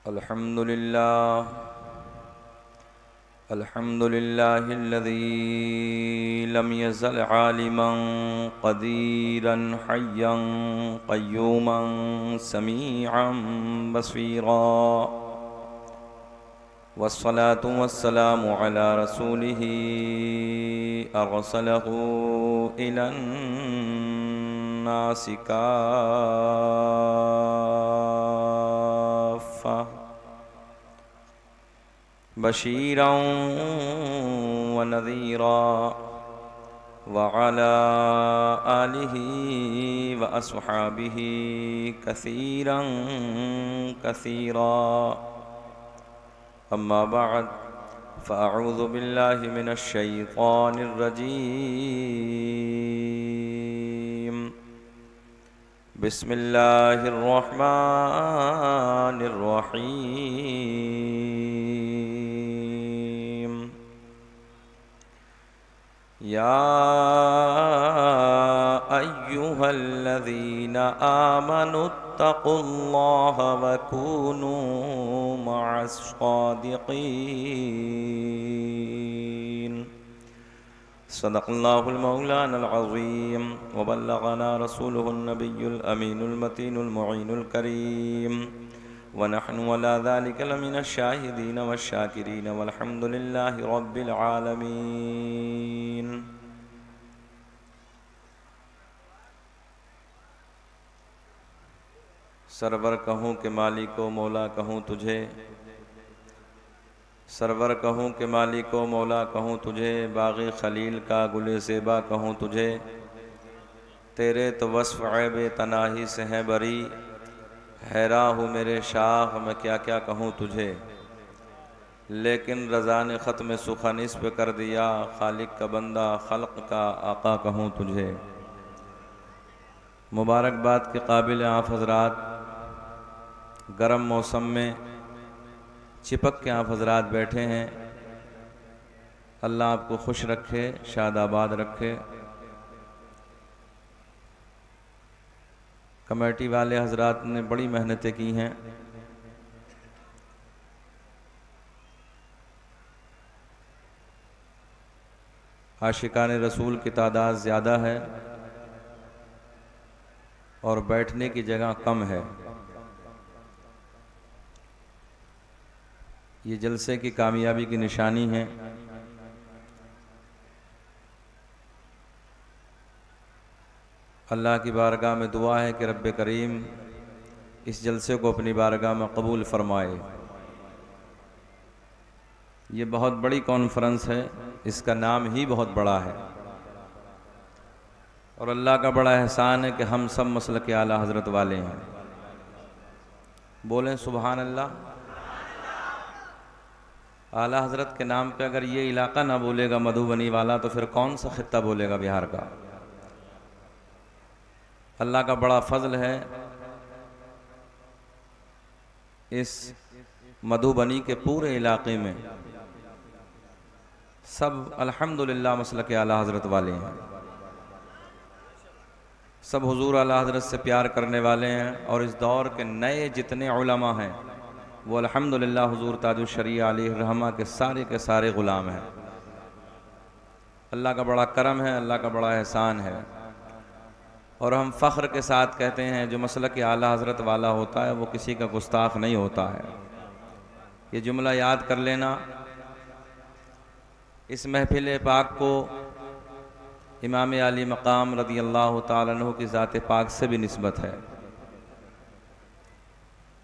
अल्हम्दुलिल्लाहिल्लज़ी lump यज़ल आलिमन क़दीरन हय्यन क़य्यूमन समीअन Basira वस्सलातु वस्सलामु अला रसूलिही अरसलहू Elon नासि काफ़्फ़ा बशीरन व नज़ीरा व अला आलिही व अस्हाबिही कसीरन कसीरा अम्मा बअद फ़अऊज़ु बिल्लाहि मिनश शैतानिर रजीम बिस्मिल्लाहिर रहमानिर रहीम या अय्युहल्लज़ीना आमनुत्तक़ुल्लाह व कूनू मअस्सादिक़ीन सदक़ल्लाहुल मौलानल अज़ीम व बल्लग़ना रसूलुहुन नबियुल अमीनुल मतीनुल मुईनुल करीम व नहनु अला ज़ालिका लमिनश शाहिदीन वश्शाकिरीन वल्हम्दुलिल्लाहि रब्बिल आलमीन। सरवर कहूँ के मालिको मौला कहूँ तुझे, सरवर कहूँ के मालिको मौला कहूँ तुझे, बाग़ी खलील का गुले ज़ेबा कहूँ तुझे। तेरे तो वस्फ़ ऐब तनाही से हैं बरी, हैरा हूँ मेरे शाह मैं क्या क्या कहूँ तुझे। लेकिन रज़ा ने ख़त्म सुख़निस पे कर दिया, खालिक का बंदा खल्क़ का आका कहूँ तुझे। मुबारकबाद के काबिल आप हज़रात, गर्म मौसम में चिपक के आप हज़रात बैठे हैं। अल्लाह आपको खुश रखे, शादाबाद रखे। कमेटी वाले हज़रात ने बड़ी मेहनतें की हैं। आशिकान रसूल की तादाद ज़्यादा है और बैठने की जगह कम है। ये जलसे की कामयाबी की निशानी है। अल्लाह की बारगाह में दुआ है कि रब्बे करीम इस जलसे को अपनी बारगाह में कबूल फरमाए। ये बहुत बड़ी कॉन्फ्रेंस है, इसका नाम ही बहुत बड़ा है और अल्लाह का बड़ा एहसान है कि हम सब मसलक आला हज़रत वाले हैं। बोलें सुबहान अल्लाह। आला हज़रत के नाम पे अगर ये इलाका ना बोलेगा मधुबनी वाला तो फिर कौन सा खित्ता बोलेगा बिहार का। अल्लाह का बड़ा फ़ज़ल है, इस मधुबनी के पूरे इलाके में सब अल्हम्दुलिल्लाह मसलक आला हज़रत वाले हैं। सब हुजूर आला हज़रत से प्यार करने वाले हैं और इस दौर के नए जितने उलमा हैं वो अल्हम्दुलिल्लाह हुजूर ताजुश शरीअह अलैहिर्रहमा के सारे ग़ुलाम हैं। अल्लाह का बड़ा करम है, अल्लाह का बड़ा एहसान है और हम फ़ख्र के साथ कहते हैं जो मसलक आला हज़रत वाला होता है वो किसी का गुस्ताख नहीं होता है। ये जुमला याद कर लेना। इस महफिल पाक को इमाम आली मकाम रज़ी अल्लाह ताला अन्हु की ज़ात पाक से भी निस्बत है।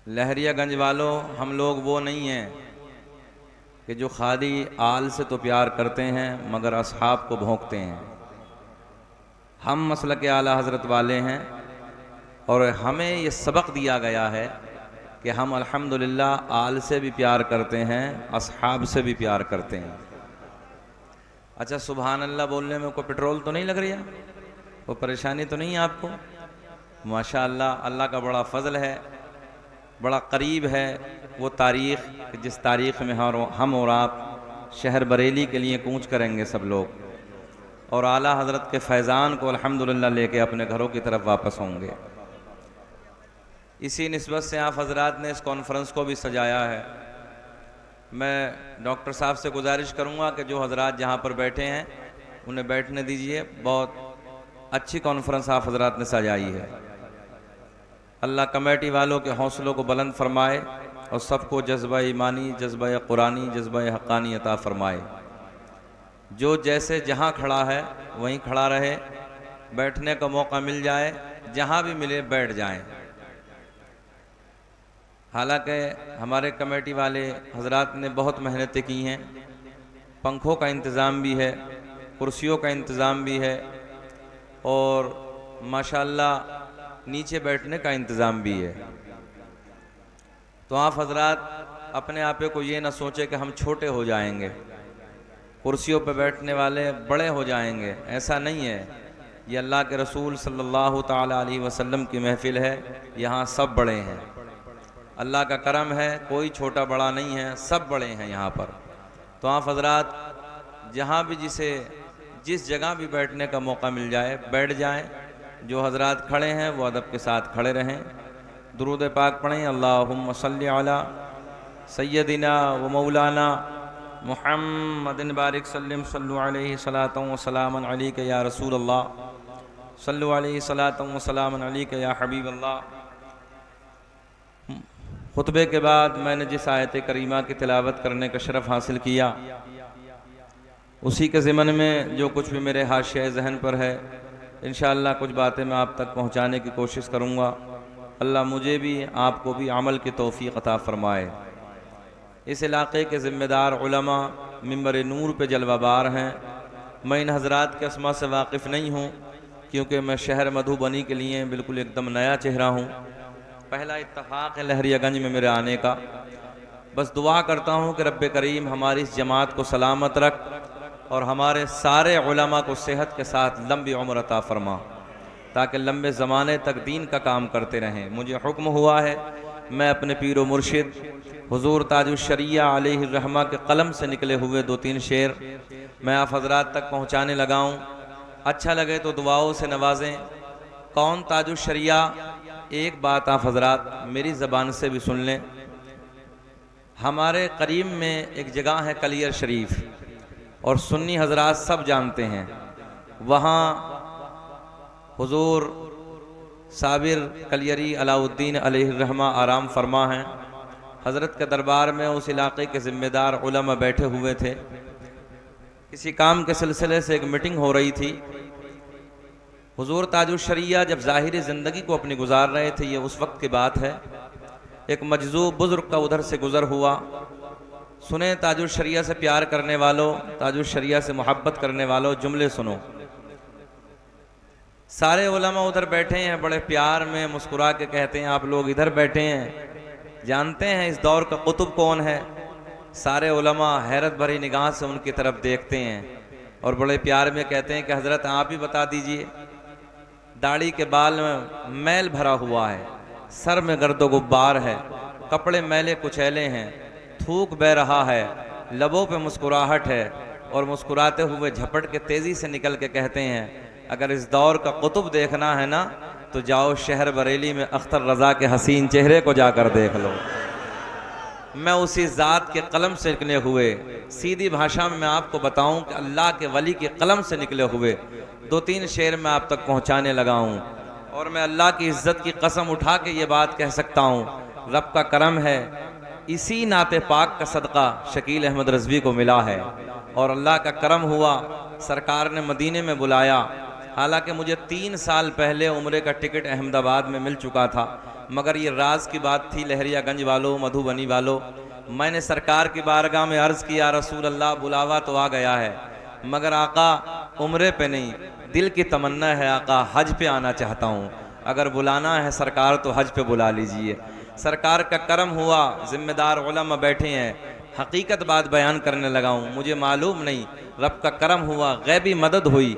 लहरियागंज वालों, हम लोग वो नहीं हैं कि जो खाली आल से तो प्यार करते हैं मगर असहाब को भोंकते हैं। हम मसलक आला हज़रत वाले हैं और हमें ये सबक दिया गया है कि हम अल्हम्दुलिल्लाह आल से भी प्यार करते हैं, असहाब से भी प्यार करते हैं। अच्छा, सुबहान अल्लाह बोलने में कोई पेट्रोल तो नहीं लग रही है, कोई परेशानी तो नहीं है आपको? माशा अल्लाह, अल्लाह का बड़ा फ़ज़ल है, बड़ा करीब है वो तारीख़ जिस तारीख़ में हम और आप शहर बरेली के लिए कूच करेंगे सब लोग और आला हज़रत के फैज़ान को अल्हम्दुलिल्लाह लेके अपने घरों की तरफ वापस होंगे। इसी निस्बत से आप हजरात ने इस कॉन्फ्रेंस को भी सजाया है। मैं डॉक्टर साहब से गुजारिश करूंगा कि जो हजरात जहां पर बैठे हैं उन्हें बैठने दीजिए। बहुत अच्छी कॉन्फ्रेंस आप हजरात ने सजाई है। अल्लाह कमेटी वालों के हौसलों को बुलंद फरमाए और सबको जज्बा ईमानी, जज्बा कुरानी, जज्बा हक़ानी अता फरमाए। जो जैसे जहाँ खड़ा है वहीं खड़ा रहे, बैठने का मौका मिल जाए जहाँ भी मिले बैठ जाएं। हालांकि हमारे कमेटी वाले हजरात ने बहुत मेहनतें की हैं, पंखों का इंतज़ाम भी है, कुर्सियों का इंतज़ाम भी है और माशाअल्लाह नीचे बैठने का इंतज़ाम भी है। तो आप हजरात अपने आपे को ये ना सोचे कि हम छोटे हो जाएंगे, कुर्सियों पर बैठने वाले बड़े हो जाएंगे, ऐसा नहीं है। ये अल्लाह के रसूल सल्लल्लाहु ताला अलैहि वसल्लम की महफिल है, यहाँ सब बड़े हैं। अल्लाह का करम है, कोई छोटा बड़ा नहीं है, सब बड़े हैं यहाँ पर। तो आप हजरात जहाँ भी जिस जगह भी बैठने का मौका मिल जाए बैठ जाएं। जो हजरात खड़े हैं वो अदब के साथ खड़े रहें। दुरूद पाक पढ़ें। अल्लाहुम्मा सल्ली अला सय्यदिना व मौलाना मुहम्मदिन बारिक सल्लिम सल्लु अलैहि सलातन व सलामन अलैका या रसूल अल्लाह, सल्लु अलैहि सलातन व सलामन अलैका या हबीब अल्लाह। खुतबे के बाद मैंने जिस आयत करीमा की तिलावत करने का शरफ़ हासिल किया, उसी के ज़िमन में जो कुछ भी मेरे हाशिया ज़हन पर है इंशाअल्लाह कुछ बातें मैं आप तक पहुँचाने की कोशिश करूँगा। अल्लाह मुझे भी आपको भी अमल की तौफ़ीक़ अता फ़रमाए। इस इलाक़े के ज़िम्मेदार उलमा मिंबर नूर पे जलवाबार हैं। मैं इन हज़रात के अस्मा से वाकिफ़ नहीं हूँ क्योंकि मैं शहर मधुबनी के लिए बिल्कुल एकदम नया चेहरा हूँ। पहला इत्तफ़ाक़ है लहरियागंज में मेरे आने का। बस दुआ करता हूँ कि रब्बे करीम हमारी इस जमात को सलामत रख और हमारे सारे उलमा को सेहत के साथ लंबी उम्र अता फरमा ताकि लंबे ज़माने तक दीन का काम करते रहें। मुझे हुक्म हुआ है मैं अपने पीर व मुर्शिद हुज़ूर ताजुश्शरिया अलैहिर्रहमा के कलम से निकले हुए 2-3 शेर मैं आप हजरात तक पहुँचाने लगाऊँ। अच्छा लगे तो दुआओं से नवाजें। कौन ताजुश्शरिया? एक बात आप हजरात मेरी ज़बान से भी सुन लें। हमारे करीब में एक जगह है कलियर शरीफ और सुन्नी हजरात सब जानते हैं। वहाँ हुजूर साबिर कलियरी अलाउद्दीन अलैहिर्रहमा आराम फरमा हैं। हज़रत के दरबार में उस इलाक़े के ज़िम्मेदार उलमा बैठे हुए थे। किसी काम के सिलसिले से एक मीटिंग हो रही थी। हुजूर ताजुश्शरिया जब ज़ाहिरी ज़िंदगी को अपनी गुजार रहे थे, ये उस वक्त की बात है, एक मजज़ूब बुज़ुर्ग का उधर से गुज़र हुआ। सुने ताजुश्शरिया से प्यार करने वालों, ताजुश्शरिया से मोहब्बत करने वालों, जुमले सुनो। सारे उलमा उधर बैठे हैं, बड़े प्यार में मुस्कुरा के कहते हैं आप लोग इधर बैठे हैं, जानते हैं इस दौर का कुतुब कौन है? सारे उलमा हैरत भरी निगाह से उनकी तरफ देखते हैं और बड़े प्यार में कहते हैं कि हज़रत आप ही बता दीजिए। दाढ़ी के बाल में मैल भरा हुआ है, सर में गर्दो गुब्बार है, कपड़े मैले कुचैले हैं, थूक बह रहा है, लबों पे मुस्कुराहट है और मुस्कुराते हुए झपट के तेज़ी से निकल के कहते हैं अगर इस दौर का कुतुब देखना है ना तो जाओ शहर बरेली में अख्तर रज़ा के हसीन चेहरे को जाकर देख लो। मैं उसी ज़ात के कलम से निकले हुए, सीधी भाषा में मैं आपको बताऊं कि अल्लाह के वली के कलम से निकले हुए 2-3 शेर मैं आप तक पहुंचाने लगा हूं और मैं अल्लाह की इज़्ज़त की कसम उठा के ये बात कह सकता हूं, रब का करम है, इसी नाते पाक का सदका शकील अहमद रज़वी को मिला है और अल्लाह का करम हुआ सरकार ने मदीने में बुलाया। हालांकि मुझे 3 साल पहले उम्रे का टिकट अहमदाबाद में मिल चुका था, मगर ये राज की बात थी लहरियागंज वालों, मधुबनी वालों। मैंने सरकार की बारगाह में अर्ज़ किया रसूल अल्लाह बुलावा तो आ गया है मगर आका उम्रे पे नहीं, दिल की तमन्ना है आका हज पे आना चाहता हूँ, अगर बुलाना है सरकार तो हज पे बुला लीजिए। सरकार का करम हुआ, ज़िम्मेदार उलमा बैठे हैं, हकीकत बात बयान करने लगा हूँ, मुझे मालूम नहीं, रब का करम हुआ, गैबी मदद हुई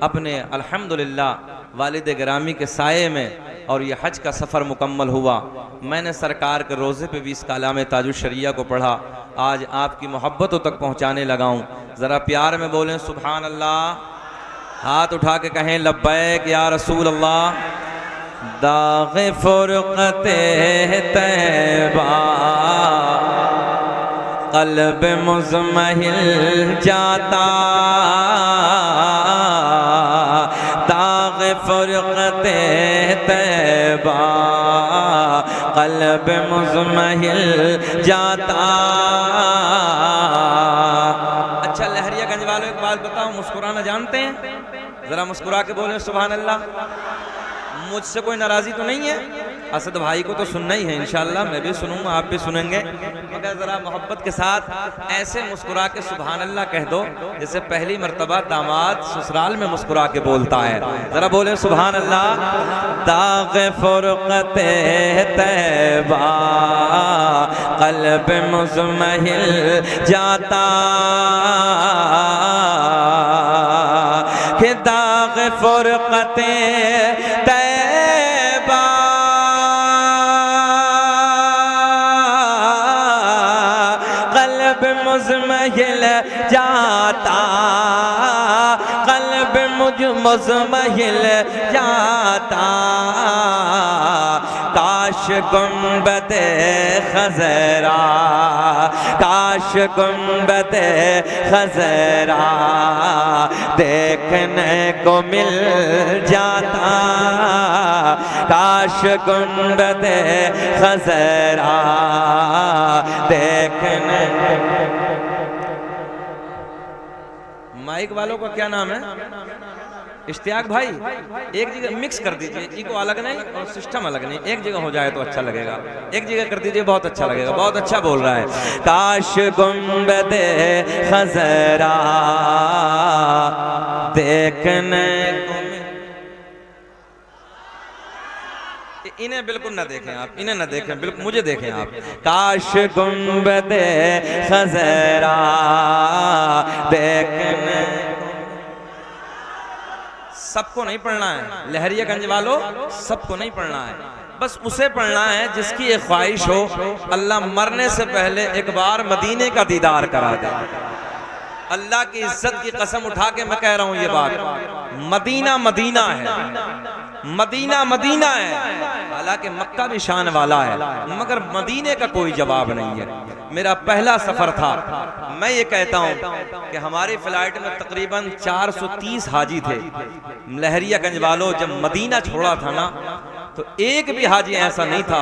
अपने अल्हम्दुलिल्लाह वालिद गिरामी के साये में और ये हज का सफ़र मुकम्मल हुआ। मैंने सरकार के रोज़े पे भी इस कलाम ताजुश्शरिया को पढ़ा, आज आपकी मोहब्बतों तक पहुँचाने लगा हूँ। ज़रा प्यार में बोलें सुभान अल्लाह, हाथ उठा के कहें लब्बैक या रसूल अल्लाह, दाग़ फ़ुरक़ते तैबा क़ल्ब मुज़महिल जाता, दाग़ फ़ुरक़ते तैबा क़ल्ब मुज़महिल जाता। अच्छा लहरियागंज वालों एक बात बताओ, मुस्कुराना जानते हैं? ज़रा मुस्कुरा के बोले सुभान अल्लाह। मुझसे कोई नाराज़ी तो नहीं है? असद भाई को तो सुनना ही है इंशाअल्लाह, मैं भी सुनूंगा, आप भी सुनेंगे, मगर ज़रा मोहब्बत के साथ ऐसे मुस्कुरा के सुभान अल्लाह कह दो जैसे पहली मर्तबा दामाद ससुराल में मुस्कुरा के बोलता है। ज़रा बोले सुभान अल्लाह। दाग़ फ़ुरक़ते तैबा क़ल्ब मुज़महिल जाता, कि दाग़ फ़ुरक़ते तैबा क़ल्ब मुज़महिल जाता, क़ल्ब मुज़महिल जाता। काश गुंबदे खज़रा, काश गुंबदे खज़रा देखने को मिल जाता, काश गुंबदे खज़रा देखने। माइक वालों का क्या नाम है? इश्तियाक भाई, एक जगह मिक्स कर दीजिए, इको अलग नहीं और सिस्टम अलग नहीं, एक जगह हो जाए तो अच्छा लगेगा। एक जगह कर दीजिए, बहुत अच्छा लगेगा, बहुत अच्छा बोल रहा है। काश गुंबदे खज़रा देखने को। इन्हें बिल्कुल ना देखें आप, इन्हें ना देखें, बिल्कुल मुझे देखें आप। काश गुंबदे खज़रा देखने। सबको नहीं पढ़ना है लहरियागंज वालों, सबको नहीं पढ़ना है, बस उसे पढ़ना है जिसकी एक ख्वाहिश हो अल्लाह मरने से पहले एक बार मदीने का दीदार करा दे। अल्लाह की इज्जत की कसम उठा के मैं कह रहा हूं ये बात, मदीना मदीना है, मदीना मदीना है। हालांकि मक्का भी शान वाला है, मगर मदीने का कोई जवाब नहीं है। मेरा पहला सफर था, मैं ये कहता हूँ कि हमारी फ्लाइट में तकरीबन 430 हाजी थे। लहरियागंज वालों जब मदीना छोड़ा था ना, तो एक भी हाजी ऐसा नहीं था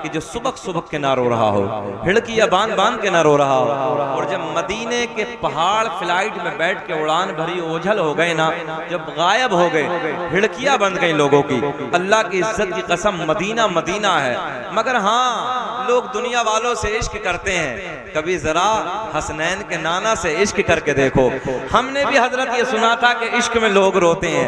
कि जो सुबह सुबह के ना रो रहा हो, हिड़कियां बांध बांध के ना रो रहा हो। और जब मदीने के पहाड़ फ्लाइट में बैठ के उड़ान भरी ओझल हो गए ना, जब गायब हो गए, हिड़कियां बंद गई लोगों की। अल्लाह की इज्जत की कसम मदीना मदीना है। मगर हाँ, लोग दुनिया वालों से इश्क करते हैं, कभी जरा हसनैन के नाना से इश्क करके देखो। हमने भी हजरत ये सुना था कि इश्क में लोग रोते हैं,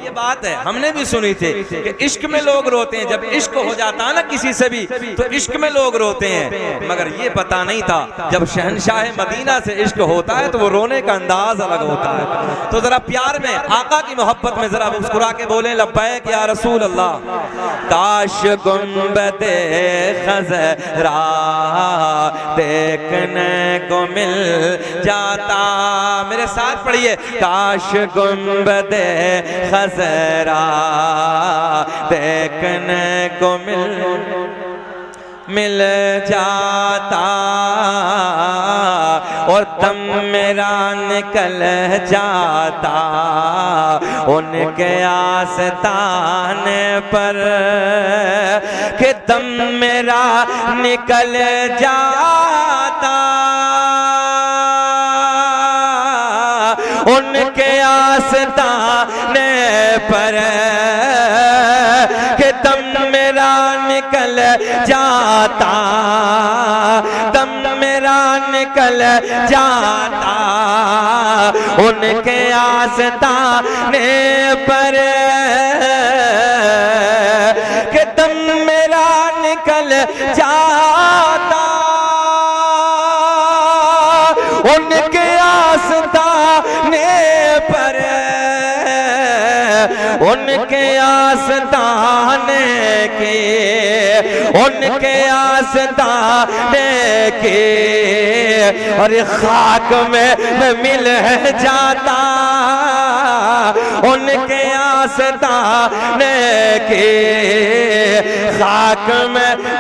ये बात है, हमने भी सुनी थी कि इश्क में लोग रोते हैं। जब इश्क हो जाता है ना किसी से भी, तो इश्क में लोग रोते हैं। मगर ये पता नहीं था जब शहनशाह मदीना से इश्क होता है तो वो रोने का अंदाज अलग होता है। तो जरा प्यार में, आका की मोहब्बत में जरा मुस्कुरा के बोले लब्बैक या रसूल अल्लाह। काश गुंबदे खज़रा देखने को मिल जाता। मेरे साथ पढ़िए, काश गुंबदे खज़रा देखने को मिल जाता, और दम मेरा निकल जाता उनके आस्ताने पर, कि दम मेरा निकल जाता उनके आस्ताने पर, कि दम मेरा निकल जाता, दम मेरा निकल जाता उनके आस्ताने पर, कि दम मेरा निकल जाता उनके आस्ताने पर, उनके आस्ताने के, उनके आस्ताने के, और खाक में मिल जाता उनके आस्ताने के खाक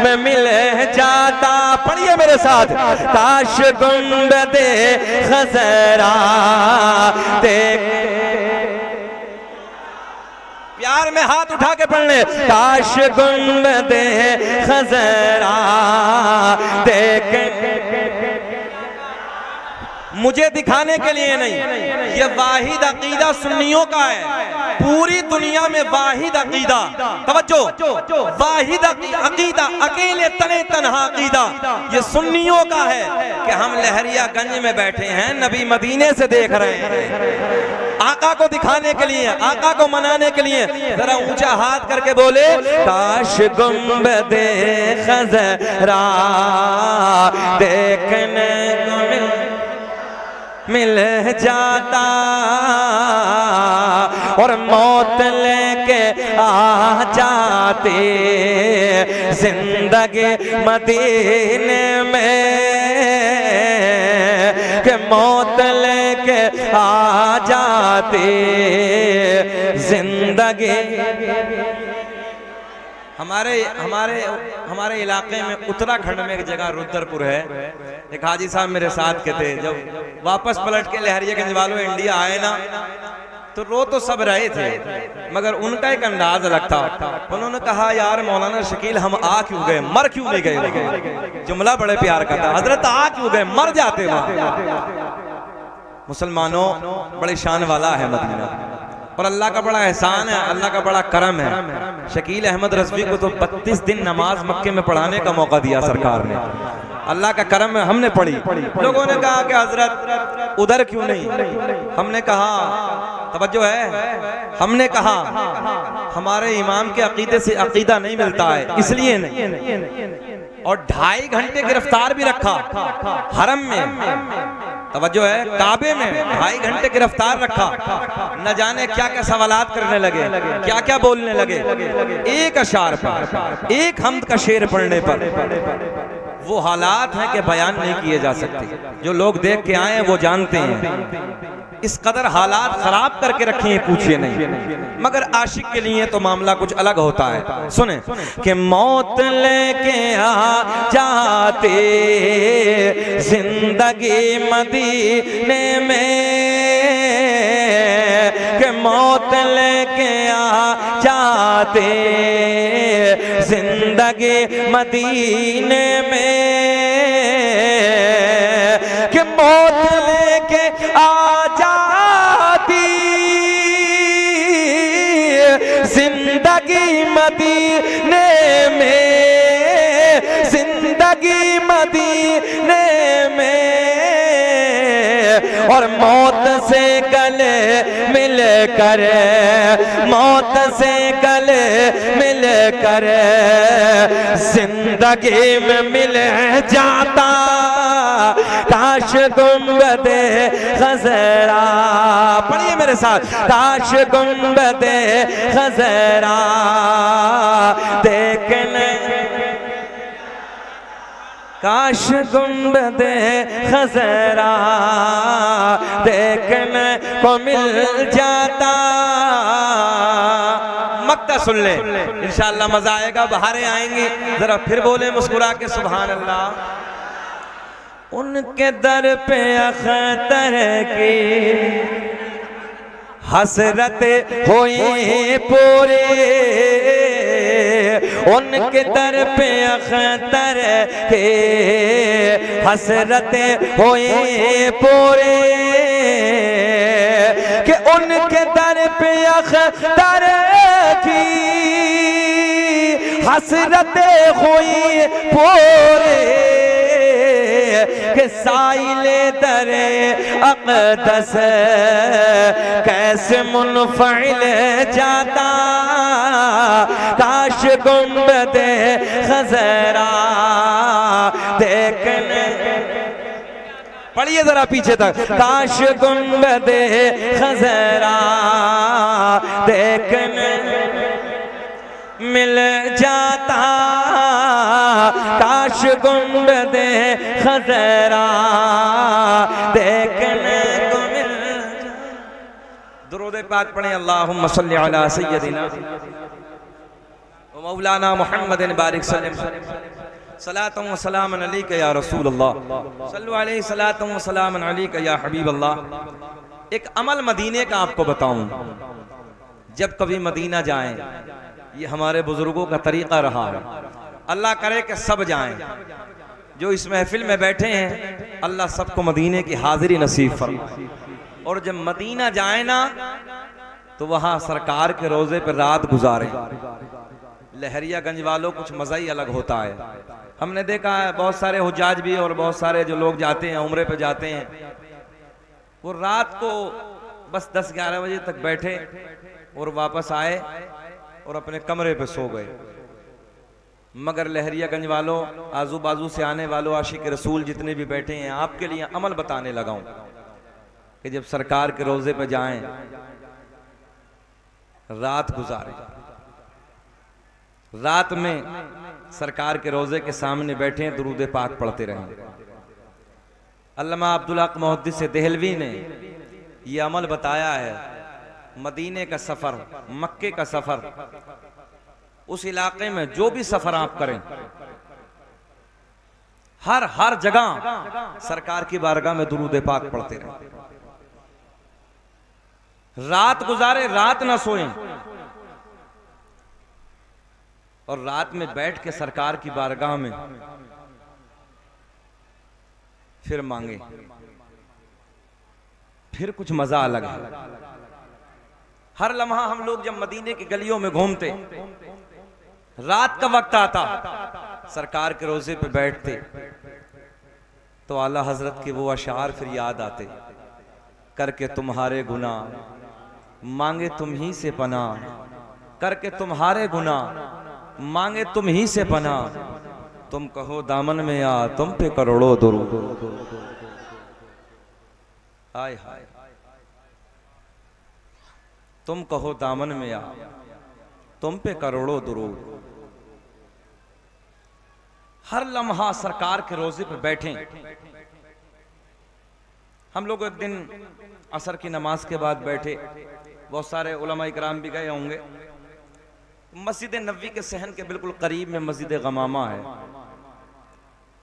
में मिल जाता। पढ़िए मेरे साथ, काश गुंबदे खजरा देख, प्यार में हाथ उठा के पढ़ ले, काश गुंबदे खजरा देख, मुझे दिखाने के लिए नहीं, ये वाहिद अकीदा सुन्नियों का है। पूरी दुनिया में वाहिद अकीदा, तवज्जो, वाहिद अकीदा, अकेले तने तन्हा अकीदा ये सुन्नियों का है कि हम लहरियागंज में बैठे हैं, नबी मदीने से देख रहे हैं। आका को दिखाने के लिए, आका को मनाने के लिए जरा ऊंचा हाथ करके बोले, काश गुंबदे खजरा देखने को मिल जाता और मौत लेके आ जाते जिंदगी मदीने में, कि मौत लेके आ जाते जिंदगी। हमारे इलाके में उत्तराखंड में एक जगह रुद्रपुर है, एक हाजी साहब मेरे साथ के थे। जब वापस पलट के लहरियागंज वालों इंडिया आए ना, तो रो तो सब रहे थे, मगर उनका एक अंदाज अलग था। उन्होंने कहा, यार मौलाना शकील हम आ क्यों गए, मर क्यों नहीं गए। जुमला बड़े प्यार का था, हजरत आ क्यों गए, मर जाते वहां। मुसलमानों, बड़ी शान वाला है मदीना, और अल्लाह का बड़ा एहसान है, अल्लाह का बड़ा करम है। शकील अहमद रज़वी को तो 32 दिन नमाज मक्के में पढ़ाने का मौका दिया सरकार ने। अल्लाह का करम है, हमने पढ़ी। लोगों ने कहा कि हजरत उधर क्यों नहीं, हमने कहा, तवज्जो है, हमने कहा हमारे इमाम के अकीदे से अकीदा नहीं मिलता है, इसलिए नहीं। और 2.5 घंटे गिरफ्तार भी रखा हरम में, तवज्जो है, काबे में 2.5 घंटे गिरफ्तार रखा। न जाने क्या क्या सवालात करने लगे, क्या क्या बोलने लगे। एक अशार पर, एक हम्द का शेर पढ़ने पर वो हालात हैं कि बयान नहीं किए जा सकते। जो लोग देख के आए वो जानते हैं, इस कदर हालात खराब करके रखे हैं, पूछिए नहीं। मगर आशिक के लिए तो मामला कुछ अलग होता है। सुने कि मौत लेके आ जाते जिंदगी मदीने में, कि मौत लेके आ जाते जिंदगी मदीने में, कि मौत लेके आ जाती जिंदगी मदीने में, जिंदगी मदीने में, और मौत से गले मिल कर, मौत से गले मिल कर जिंदगी में मिल जाता। काश गुंबदे खजरा, पढ़िए मेरे साथ, काश गुंबदे खजरा देखने, काश गुंबदे खजरा देखने को मिल जाता। मक्ता सुन ले, इंशाअल्लाह मजा आएगा, बहारें आएंगी। जरा फिर बोले मुस्कुरा के सुभान अल्लाह। उनके दर पे अख्तर की हसरत हुई पूरे, उनके दर पे अख्तर के हसरत हुई पूरे, कि उनके दर पे अख्तर की हसरत हुई पूरे, कि साइले दरे अक़दस कैसे मुनफ़इल जाता। काश गुंबदे खजरा देखने, पढ़िए जरा पीछे तक, काश गुंबदे खजरा देखने मिल जाता। काश गुंबदे खजरा देखने को मिल जाता। दुरूद पाक पढ़ें। अल्लाहुम्मा सल्लि अला सय्यदिना व मौलाना मुहम्मदिन बारिक सलातun व सलामन अलैका या रसूल अल्लाह, सल्लु अलैहि सलातun व सलामन अलैका या हबीब अल्लाह। एक अमल मदीने का आपको बताऊं, जब कभी मदीना जाएं, ये हमारे बुजुर्गों का तरीका रहा है। अल्लाह करे कि सब जाएं, जो इस महफिल में बैठे हैं अल्लाह सबको मदीने की हाजिरी नसीब फरमाए। और जब मदीना जाए ना तो वहां सरकार के रोजे पर रात गुजारे। लहरियागंज वालों कुछ मजा ही अलग होता है। हमने देखा है बहुत सारे हुज्जाज भी और बहुत सारे जो लोग जाते हैं उम्रे पे जाते हैं, वो रात को बस 10-11 बजे तक बैठे और वापस आए और अपने कमरे पे सो गए। मगर लहरियागंज वालों, आजू बाजू से आने वालों, आशिक रसूल जितने भी बैठे हैं, आपके लिए अमल बताने लगा हूं कि जब सरकार के रोजे पे जाएं, रात गुजारे, रात में सरकार के रोजे के सामने बैठे दुरूद पाक पढ़ते रहें। अल्लामा अब्दुल हक मुहद्दिस देहलवी ने ये अमल बताया है। मदीने का सफर, मक्के का सफर, उस इलाके में जो भी सफर आप करें, हर जगह सरकार की बारगाह में दुरूद पाक पढ़ते रहें। रात गुजारे, रात ना सोएं और रात में बैठ के सरकार की बारगाह में फिर मांगे, फिर कुछ मजा अलग है। हर लम्हा हम लोग जब मदीने की गलियों में घूमते, रात का वक्त आता, सरकार के रोजे पे बैठते, तो आला हजरत के वो अशार फिर याद आते, करके तुम्हारे गुनाह मांगे तुम ही से पनाह, करके तुम्हारे गुनाह मांगे तुम ही से पनाह, तुम कहो दामन में आ तुम पे करोड़ों दुरूद। हाय हाय, तुम कहो दामन में आ तुम पे करोड़ों दुरूद। हर लम्हा सरकार के रोजे पे बैठे। हम लोग एक दिन असर की नमाज के बाद बैठे, बहुत सारे उलमा इकराम भी गए होंगे। मस्जिद नबवी के सहन के बिल्कुल करीब में मस्जिद गमामा है,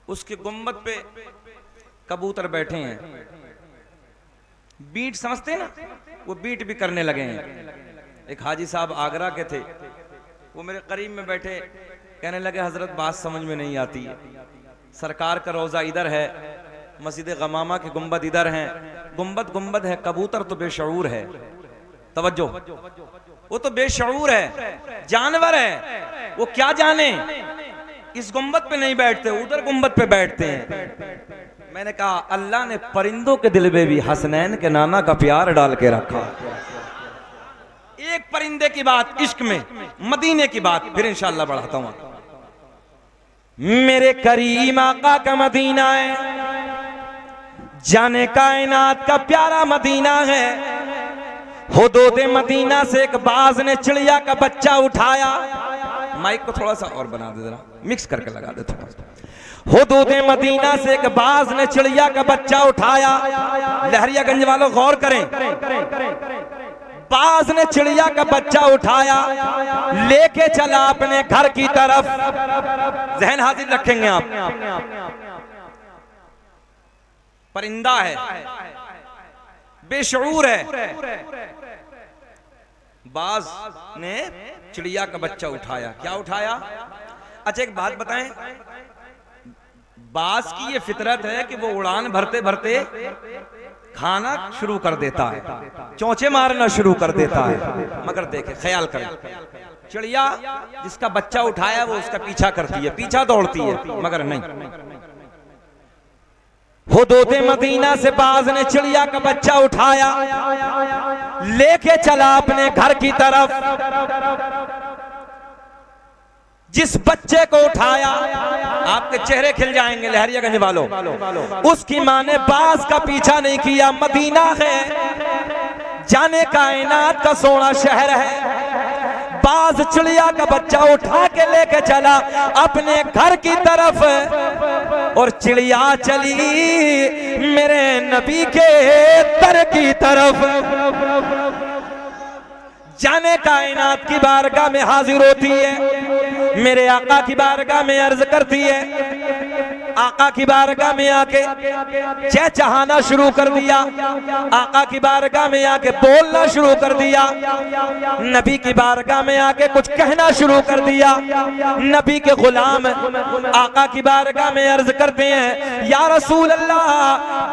उसके गुम्बद पे कबूतर बैठे हैं। बीट समझते हैं ना, वो बीट भी करने लगे हैं। एक हाजी साहब आगरा के थे, वो मेरे करीब में बैठे, कहने लगे हजरत बात समझ में नहीं आती है। सरकार का रोजा इधर है, मस्जिद गमामा के गुम्बद इधर हैं, गुम्बद है, कबूतर तो बेशऊर है। तवज्जो, वो तो बेशऊर है, जानवर है, वो क्या जाने, इस गुम्बद पे नहीं बैठते, उधर गुम्बद पे बैठते हैं। मैंने कहा अल्लाह ने परिंदों के दिल में भी हसनैन के नाना का प्यार डाल के रखा। एक परिंदे की बात इश्क में, मदीने की बात फिर इंशाअल्लाह बढ़ाता हूं। मेरे करीम आका का मदीना है, जाने कायनात का प्यारा मदीना है। हुदूदे मदीना से एक बाज ने चिड़िया का बच्चा उठाया। माइक को थोड़ा सा और बना दे, जरा मिक्स करके लगा दे थोड़ा सा। हुदूदे मदीना से एक बाज ने चिड़िया का बच्चा उठाया। लहरियागंज वालों गौर करें, बाज ने चिड़िया का बच्चा उठाया, लेके चला अपने घर की तरफ। जहन हाजिर रखेंगे आप, परिंदा है, बेशऊर है। बाज ने चिड़िया का बच्चा उठाया। क्या उठाया? अच्छा एक बात बताएं, बाज की ये फितरत है कि वो उड़ान भरते भरते खाना शुरू कर देता है, चोंचे मारना शुरू कर देता है। मगर देखे, ख्याल करें, चिड़िया जिसका बच्चा उठाया वो उसका पीछा करती है, पीछा दौड़ती है, मगर नहीं। हुदूदे मदीना से बाज ने चिड़िया का बच्चा उठाया, लेके चला अपने घर की तरफ। जिस बच्चे को उठाया, आपके चेहरे खिल जाएंगे लहरियागंज वालों, उसकी माँ ने बाज का पीछा नहीं किया। मदीना है, जाने कायनात का सोना शहर है। बाज चिड़िया का बच्चा उठा के लेके चला अपने घर की तरफ, और चिड़िया चली मेरे नबी के दर की तरफ। जाने कायनात की बारगाह में हाजिर होती है, मेरे आका की बारगाह में अर्ज करती है, आका की बारगाह में आके चहचहाना शुरू कर दिया, आका की बारगाह में आके बोलना शुरू कर दिया, नबी की बारगाह में आके कुछ कहना शुरू कर दिया। नबी के गुलाम आका की बारगाह में अर्ज करते हैं, या रसूल अल्लाह,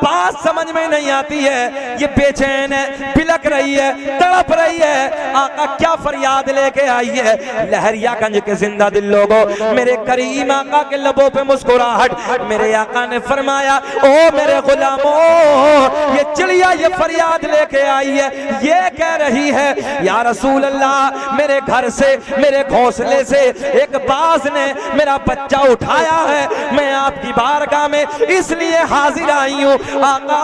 बात समझ में नहीं आती है, ये बेचैन है, बिलक रही है, तड़प रही है, आका क्या फरियाद लेके आई है। लहरियागंज के जिंदा दिल लोगों, मेरे करीम आका के लबों पे मुस्कुराहट, मेरे आका ने फरमाया, ओ मेरे गुलामों, ये चिड़िया ये फरियाद लेके आई है, ये कह रही है, या रसूल अल्लाह, मेरे घर से, मेरे घोंसले से एक बाज ने मेरा बच्चा उठाया है, मैं आपकी बारगाह में इसलिए हाजिर आई हूँ, आका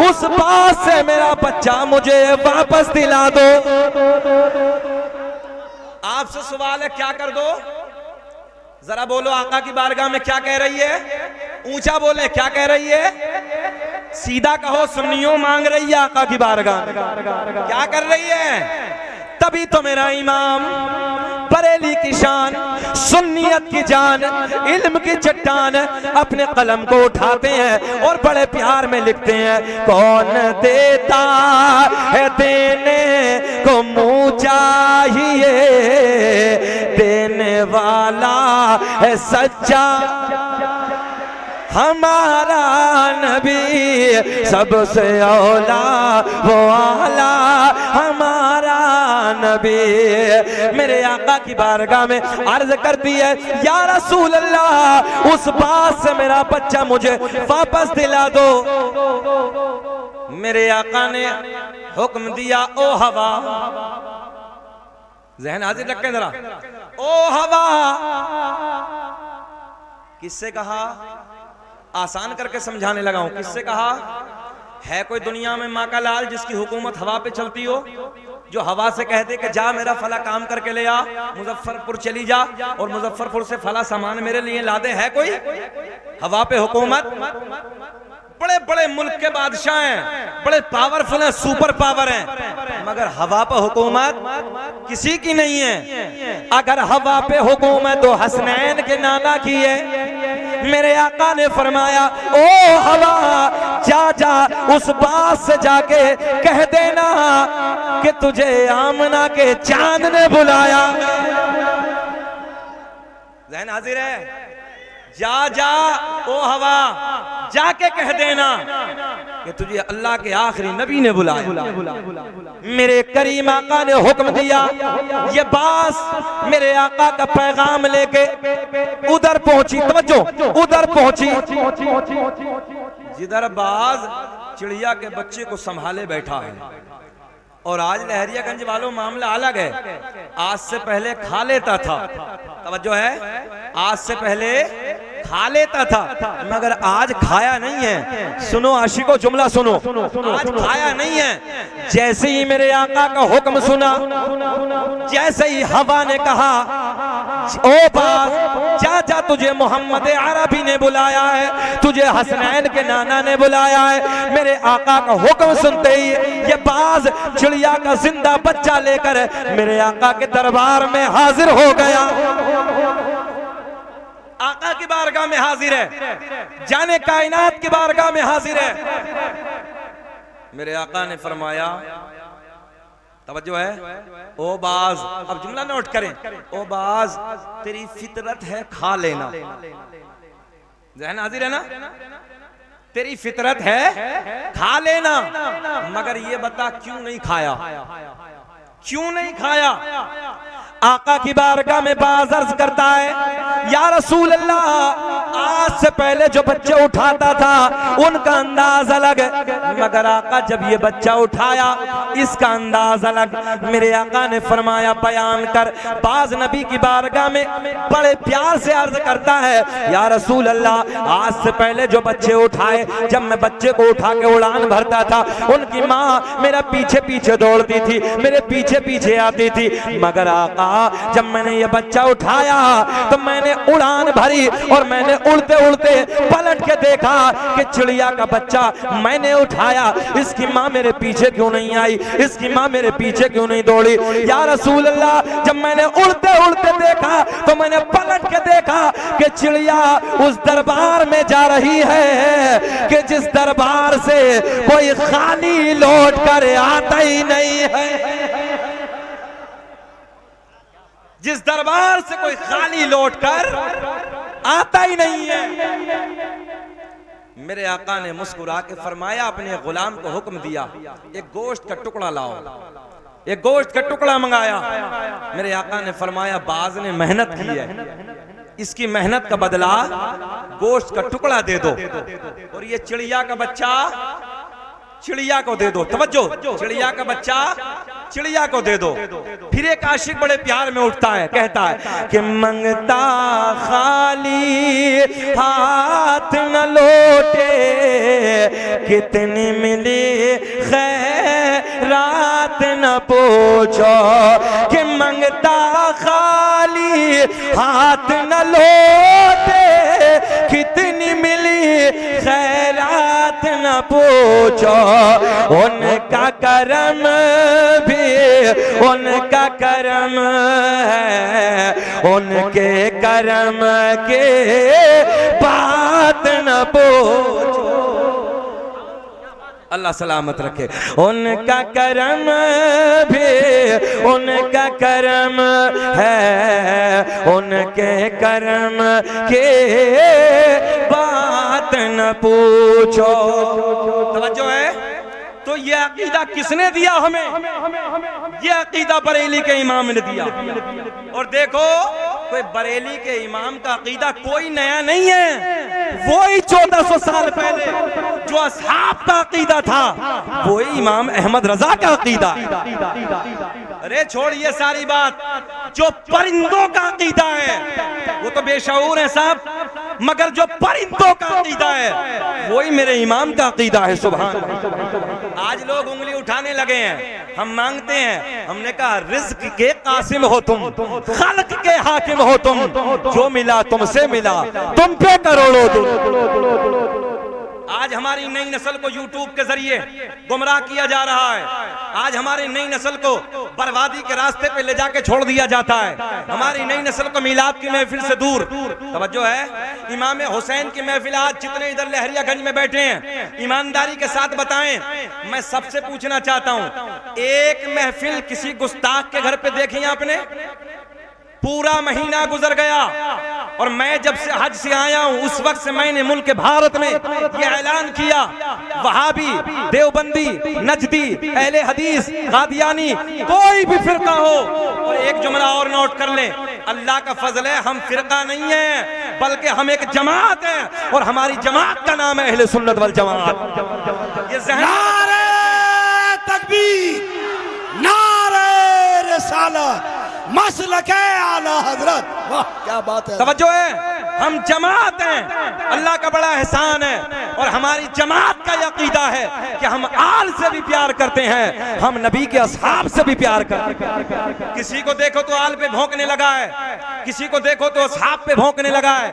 उस बाज से मेरा बच्चा मुझे वापस दिला दो। आपसे सवाल है, क्या कर दो? जरा बोलो, आका की बारगाह में क्या कह रही है? ऊंचा बोले, क्या कह रही है? सीधा कहो, सुन्नियों मांग रही है आका की बारगाह में, क्या कर रही है? तभी तो मेरा इमाम बरेली की शान, सुन्नियत की जान, इल्म की चट्टान अपने कलम को उठाते हैं और बड़े प्यार में लिखते हैं, कौन देता है देने को मुँह चाहिए, देने वाला है सच्चा हमारा नबी, सबसे औला वो आला हमारा नबी। मेरे आका की बारगाह में अर्ज करती है, या रसूल अल्लाह, उस बात से मेरा बच्चा मुझे वापस दिला दो। मेरे आका ने हुक्म दिया, ओ हवा, जहन हाजिर रखें जरा, ओ हवा, किससे कहा? आसान करके समझाने लगा हूं, किससे कहा? है कोई दुनिया में माँ का लाल जिसकी हुकूमत हवा पे चलती हो, जो हवा से कहते कि जा मेरा फला काम करके ले आ, मुजफ्फरपुर चली जा और मुजफ्फरपुर से फला सामान मेरे लिए ला दे? है कोई हवा पे हुकूमत? बड़े बड़े मुल्क के बादशाह हैं, बड़े पावरफुल हैं, सुपर पावर हैं, मगर हवा पे हुकूमत किसी की नहीं है। अगर हवा पे हुकूमत तो हसनैन के नाना की है। मेरे आका ने फरमाया, ओ हवा, जा जा उस बात से जाके कह देना कि तुझे आमना के चांद ने बुलाया। ज़हन हाजिर है? जा जा ओ हवा, जाके कह देना कि तुझे अल्लाह के आखिरी नबी ने बुलाया। मेरे करीम आका ने हुक्म दिया, ये बास मेरे आका का पैगाम लेके उधर पहुंची, तवज्जो, उधर पहुंची जिधर बाज चिड़िया के बच्चे को संभाले बैठा है। और आज लहरियागंज वालों मामला अलग है, आज से पहले खा लेता था, तवज्जो है, आज से पहले खा लेता था, मगर आज खाया नहीं है। सुनो आशिको, जुमला सुनो, आज खाया नहीं है। जैसे ही मेरे आका का हुक्म सुना, जैसे ही हवा ने कहा, ओ बास, जा जा तुझे मोहम्मद अरबी ने बुलाया है, तुझे हसनैन के नाना ने बुलाया है। मेरे आका का हुक्म सुनते ही ये बाज चिड़िया का जिंदा बच्चा लेकर मेरे आका के दरबार में हाजिर हो गया। आका की बारगाह में हाजिर है, जाने कायनात की बारगाह में हाजिर है। मेरे आका ने फरमाया, तवज्जो है, ओ बाज, अब जुमला नोट करें, ओ बाज, तेरी फितरत है खा लेना। ज़हन हाजिर है ना? तेरी फितरत है खा लेना, मगर ये बता क्यों नहीं खाया? क्यों नहीं खाया? आका की बारगाह में बाज अर्ज करता है, या रसूल अल्लाह, आज से पहले जो बच्चे उठाता था उनका अंदाज अलग, मगर आका जब ये बच्चा उठाया इसका अंदाज अलग। मेरे आका ने फरमाया, बयान कर। बाज नबी की बारगाह में बड़े प्यार से अर्ज करता है, या रसूल अल्लाह, आज से पहले जो बच्चे उठाए, जब मैं बच्चे को उठा के उड़ान भरता था, उनकी माँ मेरा पीछे पीछे दौड़ती थी, मेरे पीछे पीछे आती थी, मगर आका जब मैंने ये बच्चा उठाया तो मैंने उड़ान भरी और मैंने उड़ते उड़ते पलट के देखा कि चिड़िया का बच्चा मैंने उठाया, इसकी माँ मेरे पीछे क्यों नहीं आई? इसकी माँ मेरे पीछे क्यों नहीं दौड़ी? या रसूल अल्लाह, जब मैंने उड़ते उड़ते देखा तो मैंने पलट के देखा कि चिड़िया उस दरबार में जा रही है कि जिस दरबार से कोई खाली लौट कर आता ही नहीं है, जिस दरबार से कोई खाली लौटकर आता ही नहीं है। मेरे आका ने मुस्कुरा के फरमाया, अपने गुलाम को हुक्म दिया, एक गोश्त का टुकड़ा लाओ। एक गोश्त का टुकड़ा मंगाया। मेरे आका ने फरमाया, बाज ने मेहनत की है, इसकी मेहनत का बदला गोश्त का टुकड़ा दे दो, और ये चिड़िया का बच्चा चिड़िया को दे दो। तवज्जो, चिड़िया का बच्चा चिड़िया को दे दो। फिर एक आशिक बड़े प्यार में उठता है, कहता है कि मंगता खाली हाथ न लौटे, कितनी मिली खैरात न पूछो, कि मंगता खाली हाथ न लौटे, कितनी मिली खैरात न पूछो। उनका करम भी उनका करम है, उनके करम के बात न पूछो। अल्लाह सलामत रखे। उनका करम भी उनका करम है, उनके करम के बात न पूछो। तवज्जो है। तो ये अकीदा किसने दिया हमें? ये अकीदा बरेली के इमाम ने दिया। और देखो, कोई बरेली के इमाम का अकीदा कोई नया नहीं है, वही 1400 साल पहले जो असहाब का अकीदा था, वही इमाम अहमद रजा का अकीदा। अरे छोड़िए सारी बात, जो परिंदों का अकीदा है वो तो बेशऊर है साहब, मगर जो परिंदों का अकीदा है वही मेरे इमाम का अकीदा है। सुभान। आज लोग उंगली उठाने लगे हैं, हम मांगते हैं, हमने कहा रिज़्क के कासिम हो तुम, खल्क के हाकिम हो तुम, जो मिला तुमसे मिला, तुम पे करोड़ों तुम। आज हमारी नई नस्ल को यूट्यूब के जरिए गुमराह किया जा रहा है। आज हमारी नई नस्ल को बर्बादी के रास्ते पे ले जाके छोड़ दिया जाता है। हमारी नई नस्ल को मिलाद की महफिल से दूर। तवज्जो है। इमाम हुसैन की महफिल, आज जितने इधर लहरियागंज में बैठे हैं, ईमानदारी के साथ बताएं, मैं सबसे पूछना चाहता हूं, एक महफिल किसी गुस्ताख के घर पे देखी आपने? पूरा महीना गुजर गया और मैं जब से हज से आया हूं उस वक्त से मैंने मुल्क भारत में यह ऐलान किया, वहाबी, देवबंदी, नजदी, अहले हदीस, कादियानी, कोई भी फिरका हो, और एक जुमला और नोट कर लें, अल्लाह का फजल है, हम फिरका नहीं है बल्कि हम एक जमात है, और हमारी जमात का नाम है अहले सुन्नत वल जमात। ये नारे तकबीर, नारे रिसालत, मसलक आला हजरत। वाह क्या बात है। तवज्जो है। हम जमात हैं, अल्लाह का बड़ा एहसान है, और हमारी जमात का अकीदा है कि हम आल से भी प्यार करते हैं, हम नबी के असहाब से भी प्यार करते हैं। किसी को देखो तो आल पे भौंकने लगा है, किसी को देखो तो असहाब पे भौंकने लगा है,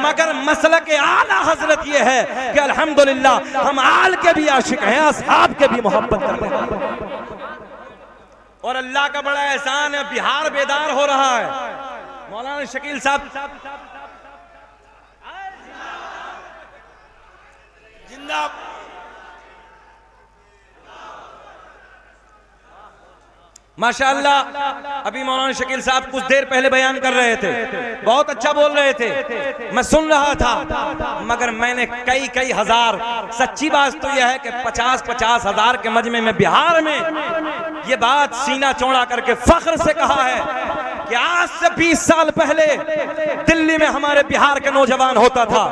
मगर मसलक आला हजरत ये है कि अल्हम्दुलिल्लाह हम आल के भी आशिक हैं, असहाब के भी मोहब्बत करते हैं। और अल्लाह का बड़ा एहसान है, बिहार बेदार हो रहा है। मौलाना शकील साहब जिंदा। माशाअल्लाह। अभी मौलाना शकील साहब कुछ देर पहले बयान कर रहे थे, बहुत अच्छा बोल रहे थे, मैं सुन रहा था, मगर मैंने कई हजार, सच्ची बात तो यह है कि 50-50 हजार के मजमे में बिहार में ये बात सीना चौड़ा करके फख्र से कहा है कि आज से 20 साल पहले दिल्ली में हमारे बिहार का नौजवान होता था,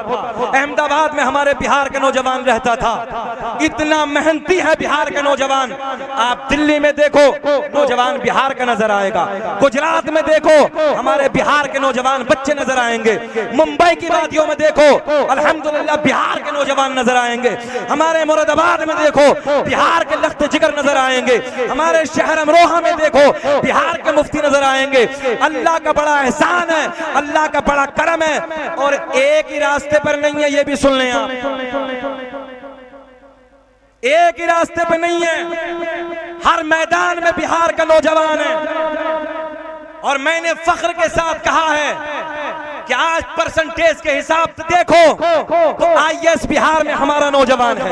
अहमदाबाद में हमारे बिहार का नौजवान रहता था, इतना मेहनती है बिहार का नौजवान। आप दिल्ली में देखो नौजवान बिहार का नजर आएगा, गुजरात में देखो हमारे बिहार के नौजवान बच्चे नजर आएंगे, मुंबई की वादियों में देखो अल्हम्दुलिल्लाह बिहार के नौजवान नजर आएंगे, हमारे मुरादाबाद में देखो बिहार के लख्त जिगर नजर आएंगे, हमारे शहर अमरोहा में देखो बिहार के मुफ्ती नजर आएंगे। अल्लाह का बड़ा एहसान है, अल्लाह का बड़ा करम है, और एक ही रास्ते पर नहीं है, ये भी सुन लें आप, एक ही रास्ते पर नहीं है, हर मैदान में बिहार का नौजवान है। और मैंने फख्र के साथ कहा है कि आज परसेंटेज के हिसाब से देखो तो आईएएस बिहार में हमारा नौजवान है,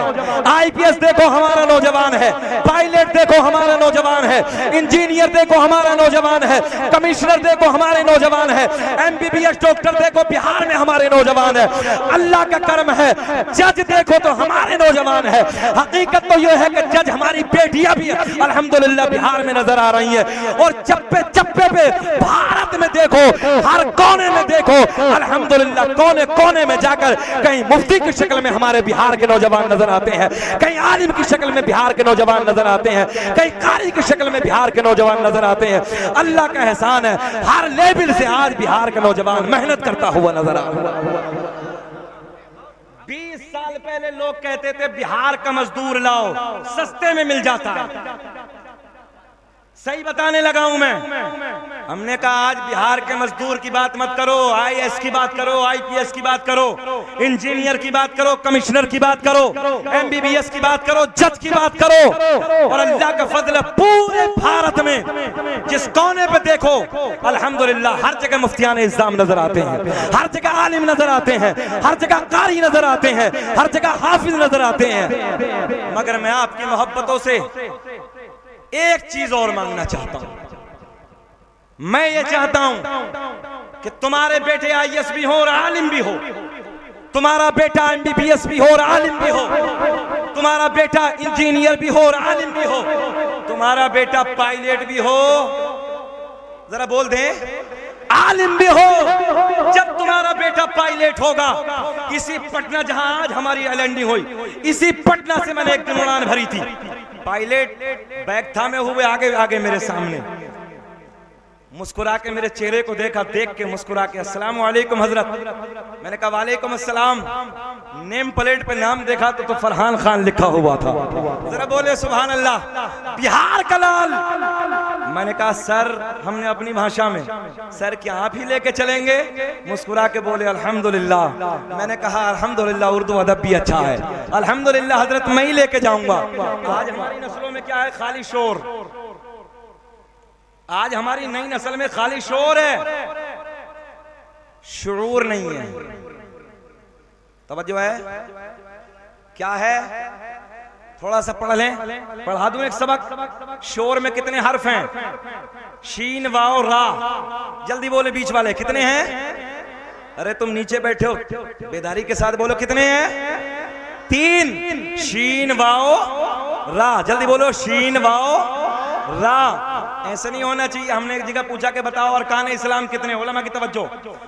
आईपीएस देखो हमारा नौजवान है, पायलट देखो हमारा नौजवान है, इंजीनियर देखो हमारा नौजवान है, कमिश्नर देखो हमारे नौजवान है, एमबीबीएस डॉक्टर देखो बिहार में हमारे नौजवान है। अल्लाह का करम है, जज देखो तो हमारे नौजवान है। हकीकत तो यह है कि जज हमारी बेटियां भी अल्हम्दुलिल्लाह बिहार में नजर आ रही है। और चप्पे चप्पे पे भारत में देखो, हर कोने में देखो, अल्हम्दुलिल्लाह कोने कोने में जाकर कहीं मुफ्ती की शक्ल में हमारे बिहार के नौजवान नजर आते हैं, कहीं आलिम की शक्ल में बिहार के नौजवान नजर आते हैं, कहीं कारी की शक्ल में बिहार के नौजवान नजर आते हैं। अल्लाह का एहसान है, हर लेवल से आज बिहार के नौजवान मेहनत करता हुआ नजर आ रहा है। 20 साल पहले लोग कहते थे बिहार का मजदूर लाओ, सस्ते में मिल जाता है। सही बताने लगा हूं मैं। हमने कहा आज बिहार के मजदूर की बात मत करो, आईएएस की बात करो, आईपीएस की बात करो, इंजीनियर की बात करो, कमिश्नर की बात करो, एमबीबीएस की बात करो, जज की बात करो। और अल्लाह का फजल है, पूरे भारत में जिस कोने पे देखो अल्हम्दुलिल्लाह हर जगह मुफ्तियान इस्लाम नजर आते हैं, हर जगह आलिम नजर आते हैं, हर जगह कारी नजर आते हैं, हर जगह हाफिज नजर आते हैं। मगर मैं आपकी मोहब्बतों से एक चीज और मांगना चाहता हूं। मैं ये चाहता हूं कि तुम्हारे बेटे आईएएस भी हो और आलिम भी हो, तुम्हारा बेटा एमबीबीएस भी हो और आलिम भी हो, तुम्हारा बेटा इंजीनियर भी हो और आलिम भी हो, तुम्हारा बेटा पायलट भी हो, जरा बोल दें, आलिम भी हो। जब तुम्हारा बेटा पायलट होगा, इसी पटना जहां आज हमारी एलएनडी हुई, इसी पटना से मैंने एक दिन उड़ान भरी थी। पायलट बैग थामे हुए आगे आगे मेरे सामने मुस्कुरा के मेरे चेहरे को देखा, देख के मुस्कुरा के अस्सलाम वालेकुम हजरत। मैंने कहा वालेकुम अस्सलाम। नेम प्लेट पे नाम देखा तो फरहान खान लिखा हुआ था। जरा बोले सुभान अल्लाह, बिहार का लाल। मैंने कहा सर, हमने अपनी भाषा में, सर क्या आप ही लेके चलेंगे? मुस्कुरा के बोले अल्हम्दुलिल्लाह। मैंने कहा अल्हम्दुलिल्लाह, उर्दू अदब भी अच्छा है, अल्हम्दुलिल्लाह हजरत मैं ही लेके जाऊंगा। आज हमारी नस्लों में क्या है? खाली शोर। आज हमारी नई नस्ल में खाली शोर है, शुऊर नहीं है। तवज्जो है? क्या है? थोड़ा सा पढ़ लें, पढ़ा दूं एक सबक। शोर में कितने हर्फ हैं? शीन वाओ रा। जल्दी बोले बीच वाले, कितने हैं? अरे तुम नीचे बैठे हो, बेदारी के साथ बोलो, कितने हैं? 3। शीन वाओ रा। जल्दी बोलो, शीन वाओ रा। ऐसा नहीं होना चाहिए। हमने एक जगह पूछा कि बताओ अरकान इस्लाम कितने? उलमा की तवज्जो।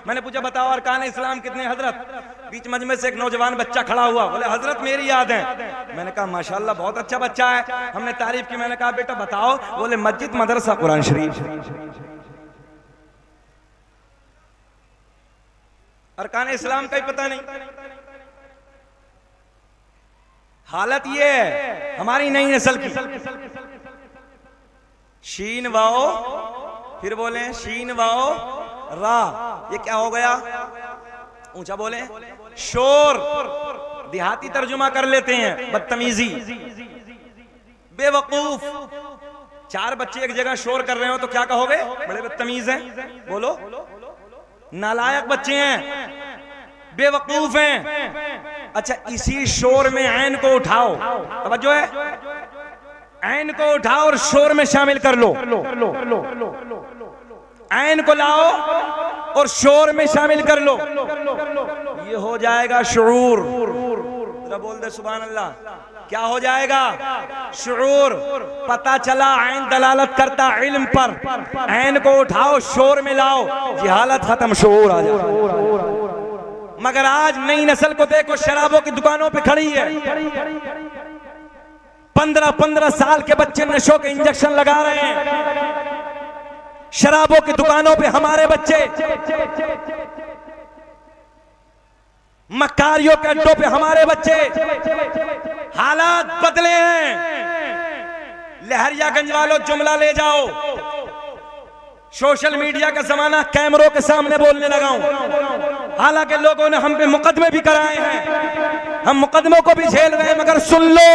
मैंने पूछा बताओ अरकान इस्लाम कितने हजरत? बीच मजमे से एक नौजवान बच्चा खड़ा हुआ, बोले हजरत मेरी याद है। मैंने कहा माशाल्लाह बहुत अच्छा बच्चा है। हमने तारीफ की। मैंने कहा बेटा बताओ। बोले मस्जिद, मदरसा, कुरान शरीफ। अरकान इस्लाम का ही पता नहीं। हालत ये है हमारी नई नस्ल की। शीन वाओ, फिर बोले शीन वाओ रा। ये क्या हो गया? ऊंचा बोले, शोर। देहाती तर्जुमा कर लेते हैं, बदतमीजी, बेवकूफ। 4 बच्चे एक जगह शोर कर रहे हो तो क्या कहोगे? बड़े बदतमीज हैं। बोलो, नालायक बच्चे हैं, बेवकूफ हैं। अच्छा, इसी शोर में ऐन को उठाओ। तवज्जो है? ऐन को उठाओ और शोर में शामिल कर लो। ऐन को लाओ और शोर में शामिल कर लो, ये हो जाएगा शुऊर। जरा बोल दे सुभान अल्लाह। क्या हो जाएगा? शुऊर। पता चला ऐन दलालत करता इल्म पर। ऐन को उठाओ, शोर में लाओ, जिहालत खत्म, शुऊर आ जाए। मगर आज नई नस्ल को देखो, शराबों की दुकानों पे खड़ी है। 15-15 साल के बच्चे नशों के इंजेक्शन लगा रहे हैं। शराबों की दुकानों पे हमारे बच्चे, मक्कारियों के अड्डों पे हमारे बच्चे। हालात बदले हैं। लहरियागंज वालों जुमला ले जाओ। सोशल मीडिया का जमाना, कैमरों के सामने बोलने लगा हूं। हालांकि लोगों ने हम पे मुकदमे भी कराए हैं, हम मुकदमों को भी झेल रहे हैं, मगर सुन लो,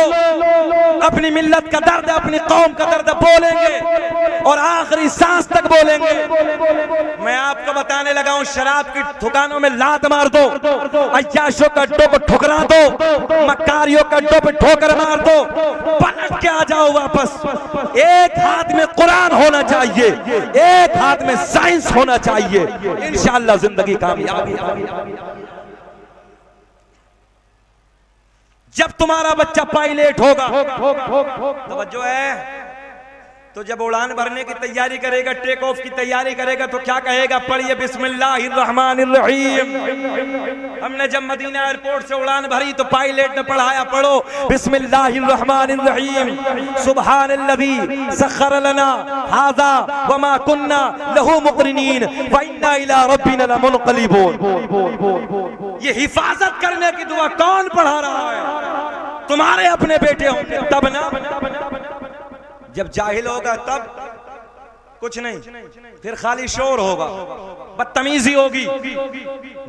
अपनी मिल्लत का दर्द, अपनी कौम का दर्द बोलेंगे और आखिरी सांस तक बोलेंगे। मैं आपको बताने लगा हूं, शराब की दुकानों में लात मार दो, अय्याशों का अड्डों को ठुकरा दो, मक्कारियों का अड्डों पे ठोकर मार दो, पलट के आ जाओ वापस। एक हाथ में कुरान होना चाहिए, एक हाथ में साइंस होना चाहिए, इंशाअल्लाह जिंदगी कामयाबी। जब तुम्हारा बच्चा पायलट होगा, तवज्जो है, तो जब उड़ान भरने की तैयारी करेगा, टेक ऑफ की तैयारी करेगा, तो क्या कहेगा? पढ़िए बिस्मिल्लाहिर्रहमानिर्रहीम। हमने जब मदीना एयरपोर्ट से उड़ान भरी तो पायलट ने पढ़ाया, पढ़ो बिस्मिल्लाहिर्रहमानिर्रहीम, सुब्हानल्लज़ी सख्खर लना हाज़ा वमा कुन्ना लहू मुक़रिनीन व इन्ना इला रब्बिना लमुनक़लिबून। ये हिफाजत करने की दुआ कौन पढ़ा रहा है? तुम्हारे अपने बेटे होंगे तब ना। जब जाहिल होगा तब कुछ नहीं, फिर खाली शोर होगा, बदतमीजी होगी।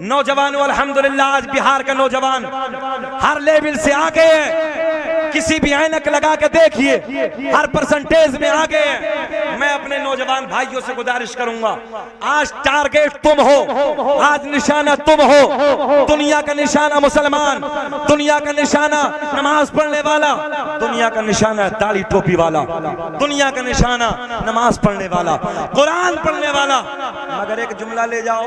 नौजवान अल्हम्दुलिल्लाह आज बिहार का नौजवान हर लेवल से आगे है, किसी भी ऐनक लगा के देखिए, हर परसेंटेज में आगे है। मैं अपने नौजवान भाइयों से गुजारिश करूंगा, आज टारगेट तुम हो, आज निशाना तुम हो। दुनिया का निशाना मुसलमान, दुनिया का निशाना नमाज पढ़ने वाला, दुनिया का निशाना दाढ़ी टोपी वाला, दुनिया का निशाना नमाज पढ़ने वाला, कुरान पढ़ने वाला। मगर एक जुमला ले जाओ,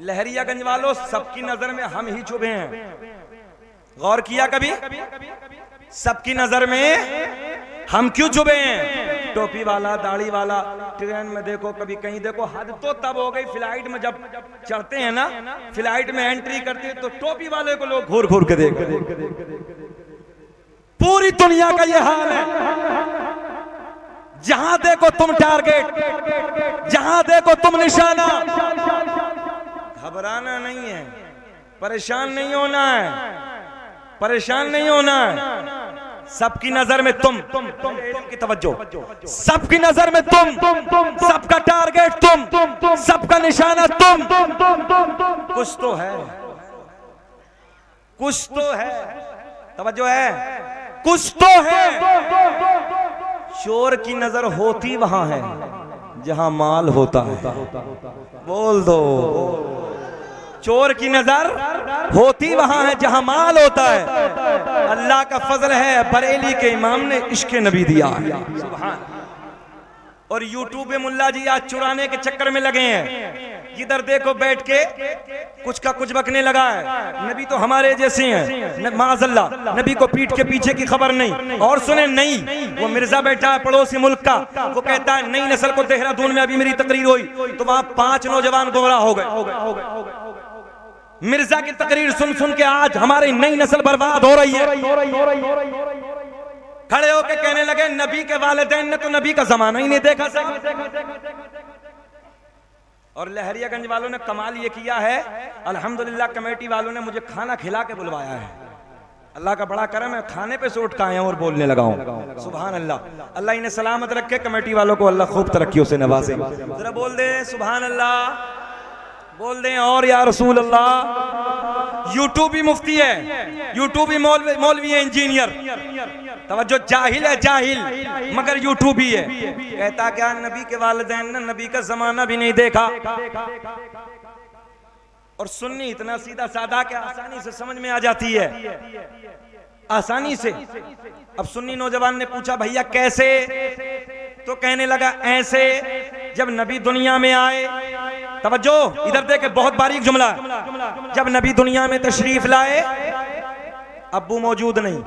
लहरियागंज वालों, सबकी नजर में हम ही चुभे हैं। गौर किया कभी? सबकी नजर में हम क्यों चुभे हैं? टोपी वाला, दाढ़ी वाला, ट्रेन में देखो, कभी कहीं देखो। हद तो तब हो गई, फ्लाइट में जब चढ़ते हैं ना, फ्लाइट में एंट्री करते हैं तो टोपी वाले को लोग घूर घूर के देखते। पूरी दुनिया का ये हाल है, जहां देखो तुम टारगेट, जहां देखो तुम निशाना। घबराना नहीं है, परेशान नहीं होना है, परेशान नहीं होना है। सबकी नजर में तुम की तवज्जो, सबकी नजर में तुम, सबका टारगेट तुम, सबका निशाना तुम। कुछ तो है, कुछ तो है, तवज्जो है, कुछ तो है। चोर की नजर होती वहां है जहां माल होता है। बोल दो, चोर की नजर होती वहां है जहां माल होता है। अल्लाह का फजल है, बरेली के इमाम ने इश्क नबी दिया है, सुभान। और यूट्यूब पे मुल्ला जी आज चुराने के चक्कर में लगे हैं। इधर देखो बैठ के कुछ का कुछ बकने लगा है। नबी तो हमारे जैसे हैं, माज़अल्लाह, नबी को पीठ के पीछे की खबर नहीं। और सुने, नहीं, वो मिर्जा बैठा है पड़ोसी मुल्क का, वो कहता है नई नस्ल को देहरादून में अभी मेरी तकरीर हुई तो वहां 5 नौजवान गोरा हो गए। मिर्जा की तकरीर सुन सुन के आज हमारी नई नस्ल बर्बाद हो रही है। खड़े होके कहने लगे नबी के वालिदैन ने तो नबी का जमाना ही नहीं देखा साहब। और लहरियागंज वालों ने कमाल ये किया है, अल्हम्दुलिल्लाह कमेटी वालों ने मुझे खाना खिला के बुलवाया है। अल्लाह का बड़ा करम है, खाने पे से उठ के आया हूं और बोलने लगा हूं। सुभान अल्लाह, अल्लाह इन्हें सलामत रखे, कमेटी वालों को अल्लाह खूब तरक्कियों से नवाजे। जरा बोल दे सुभान अल्लाह, बोल दें और या रसूल अल्लाह। यूट्यूब भी मुफ्ती है, यूट्यूब भी मौलवी है, इंजीनियर। तवज्जो, जाहिल है, जाहिल मगर यूट्यूब ही है। कहता क्या नबी के वालिदैन ने नबी का जमाना भी नहीं देखा। और सुन्नी इतना सीधा साधा कि आसानी से समझ में आ जाती है, आसानी से। अब सुन्नी नौजवान ने पूछा भैया कैसे? तो कहने लगा ऐसे, जब नबी दुनिया में आए, तवज्जो इधर देखे, बहुत बारीक जुमला। जब नबी दुनिया में तशरीफ लाए, अब्बू मौजूद नहीं।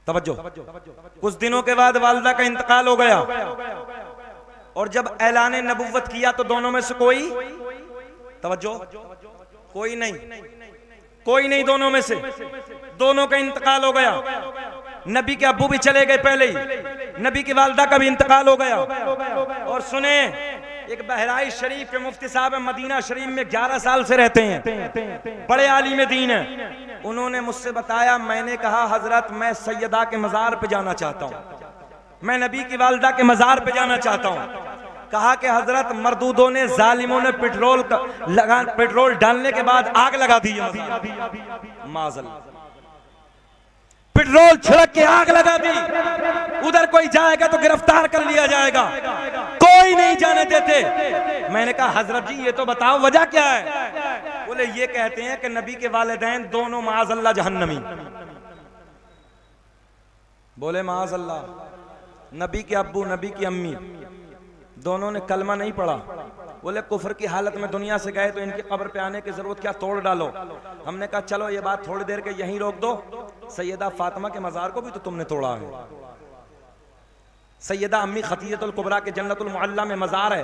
तवज्जो, कुछ दिनों के बाद वालिदा का इंतकाल हो गया। और जब ऐलान नबुव्वत किया तो दोनों में से कोई, तवज्जो, कोई नहीं, कोई नहीं, दोनों में से दोनों का इंतकाल हो गया। नबी के अब्बू भी चले गए पहले ही, नबी की वालिदा का भी इंतकाल हो गया। और सुने, एक बहराइच शरीफ के मुफ्ती साहब मदीना शरीफ में 11 साल से रहते हैं, बड़े आलिम दीन हैं। उन्होंने मुझसे बताया, मैंने कहा हजरत मैं सैयदा के मज़ार पे जाना चाहता हूँ, मैं नबी की वालिदा के मज़ार पे जाना चाहता हूँ। कहा कि हजरत मरदूदों ने, जालिमों ने पेट्रोल डालने के बाद आग लगा दी। माजल पेट्रोल छिड़क के आग लगा दी। उधर कोई जाएगा तो गिरफ्तार कर लिया जाएगा, कोई नहीं जाने देते। मैंने कहा हजरत जी ये तो बताओ वजह क्या है? बोले ये कहते हैं कि नबी के वालिदैन दोनों माज़अल्लाह जहन्नमी। बोले माज़अल्लाह, नबी के अब्बू नबी की अम्मी दोनों ने कलमा नहीं पढ़ा। बोले कुफर की हालत में दुनिया से गए तो इनकी कब्र पे आने की जरूरत क्या, तोड़ डालो। हमने कहा चलो ये बात थोड़ी देर के यहीं रोक दो, सैयदा फातिमा के मज़ार को भी तो तुमने तोड़ा है। सैयदा अम्मी खतीजतुल कुबरा के जन्नतुल मुअल्ला में मज़ार है,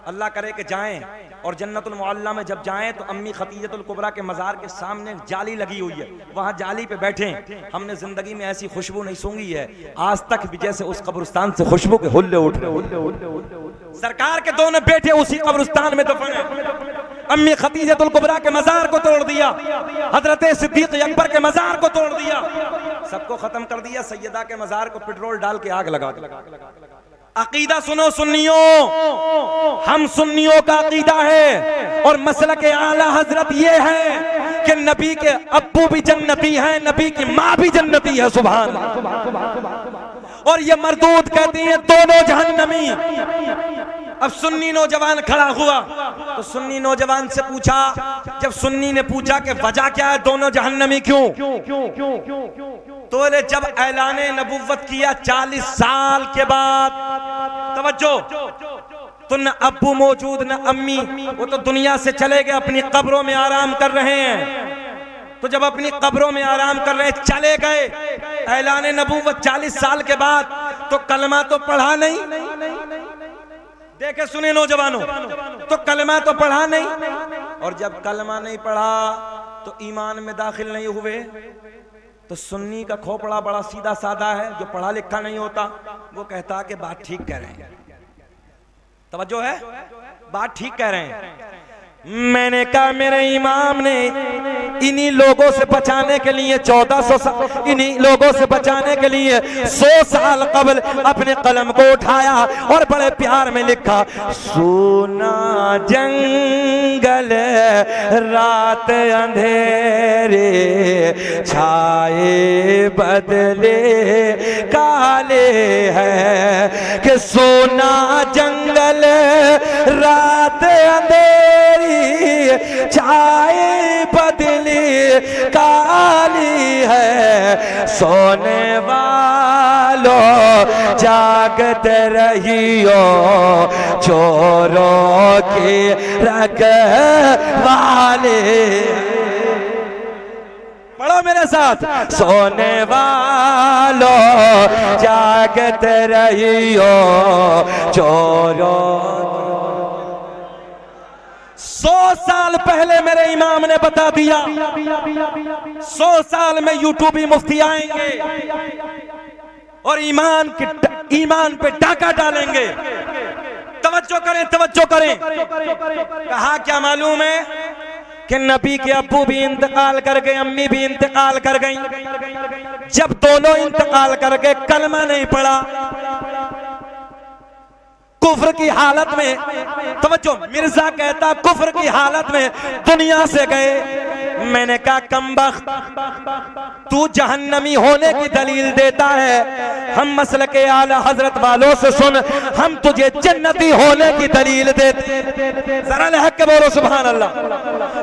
अल्लाह करे कि जाएं और जन्नतुल मुअल्ला में जब जाएं तो अम्मी खतीजतुल कुबरा के मज़ार के सामने जाली लगी हुई है, वहां जाली पे बैठे। हमने जिंदगी में ऐसी खुशबू नहीं सूंघी है आज तक भी जैसे उस कब्रिस्तान से खुशबू के हुल्ले उठ रहे। सरकार के दोनों बेटे उसी कब्रिस्तान में दफन है। अम्मी खतीजतुल कुबरा के मज़ार को तोड़ दिया, हजरत सिद्दीक़ अकबर के मज़ार को तोड़ दिया, सबको खत्म कर दिया। सैयदा के मज़ार को पेट्रोल डाल के आग लगा दी। अकीदा सुनो सुन्नियों, हम सुन्नियों का अकीदा है और मसलक आला हजरत ये है कि नबी के अब्बू भी जन्नती हैं, नबी की माँ भी जन्नती है। सुभान। और ये मरदूद कहती हैं दोनों जहन्नमी। अब सुन्नी नौजवान खड़ा हुआ तो सुन्नी नौजवान से पूछा, जब सुन्नी ने पूछा कि वजह क्या है दोनों जहन्नमी क्यों, तो बोले जब ऐलाने नबुव्वत किया 40 साल के बाद, तवज्जो, तो न अब्बू मौजूद न अम्मी, वो तो दुनिया से चले गए, अपनी कब्रों में आराम कर रहे हैं। तो जब अपनी कब्रों में आराम कर रहे चले गए, ऐलाने नबुव्वत 40 साल के बाद, तो कलमा तो पढ़ा नहीं। देखे सुने नौजवानों, तो कलमा तो पढ़ा नहीं, और जब कलमा नहीं पढ़ा तो ईमान में दाखिल नहीं हुए। तो सुन्नी का खोपड़ा बड़ा सीधा साधा है, जो पढ़ा लिखा नहीं होता वो कहता कि बात ठीक कह रहे हैं। तवज्जो है, बात ठीक कह रहे हैं। मैंने कहा मेरे इमाम ने इन्हीं लोगों से बचाने के लिए 1400 साल, इन्हीं लोगों से बचाने के लिए 100 साल कबल अपने कलम को उठाया और बड़े प्यार में लिखा, सोना जंगल रात अंधेरे छाए बदले काले है, कि सोना जंगल रात अंधेरी छाए बदली काली है, सोने वालों जागत रहियो चोरों की रखवाले। पढ़ो मेरे साथ, सोने वालों जागत रहियो चोरों। 100 साल पहले मेरे इमाम ने बता दिया, 100 साल में यूट्यूबी मुफ्ती आएंगे और ईमान पे डाका डालेंगे। तवज्जो करें, तवज्जो करें। कहा क्या मालूम है कि नबी के अब्बू भी इंतकाल कर गए, अम्मी भी इंतकाल कर गई। जब दोनों इंतकाल कर गए, कलमा नहीं पड़ा, कुफ्र की हालत में, तवज्जो, मिर्जा कहता कुफ्र की हालत में दुनिया से गए। मैंने कहा कमबख्त, तू जहन्नमी होने की दलील देता है, हम मसलक आला हजरत वालों से सुन, हम तुझे जन्नती होने की दलील देते। जरा लहक के बोलो सुभान अल्लाह।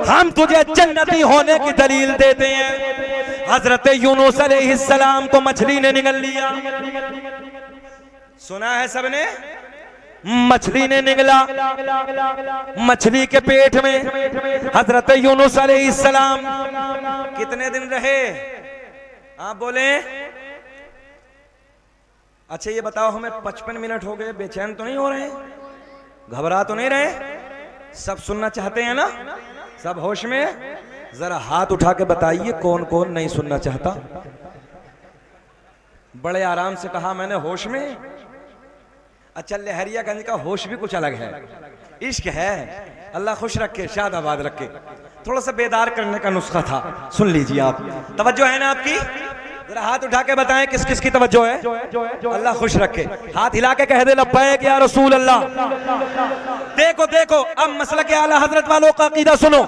हम तुझे जन्नती होने की दलील देते हैं। हजरत यूनुस अलैहिस्सलाम को मछली ने निगल लिया, सुना है सबने, मछली ने निगला, मछली के पेट में हजरत यूनुस अलैहिस्सलाम कितने दिन रहे? आप बोले। अच्छा ये बताओ, हमें 55 मिनट हो गए, बेचैन तो नहीं हो रहे, घबरा तो नहीं रहे? सब सुनना चाहते हैं ना? सब होश में? जरा हाथ उठा के बताइए कौन कौन नहीं सुनना चाहता। बड़े आराम से कहा मैंने, होश में। अच्छा, लहरियागंज का होश भी कुछ अलग है, इश्क है। अल्लाह खुश रखे, शाद आबाद रखे। थोड़ा सा बेदार करने का नुस्खा था, सुन लीजिए आप। तवज्जो है ना आपकी? जरा हाथ उठा के बताएं किस किस की तवज्जो है। अल्लाह खुश रखे। हाथ हिला के कह दे लब्बैक या रसूल अल्लाह। देखो देखो अब मसलक के आला हजरत वालों का अकीदा सुनो।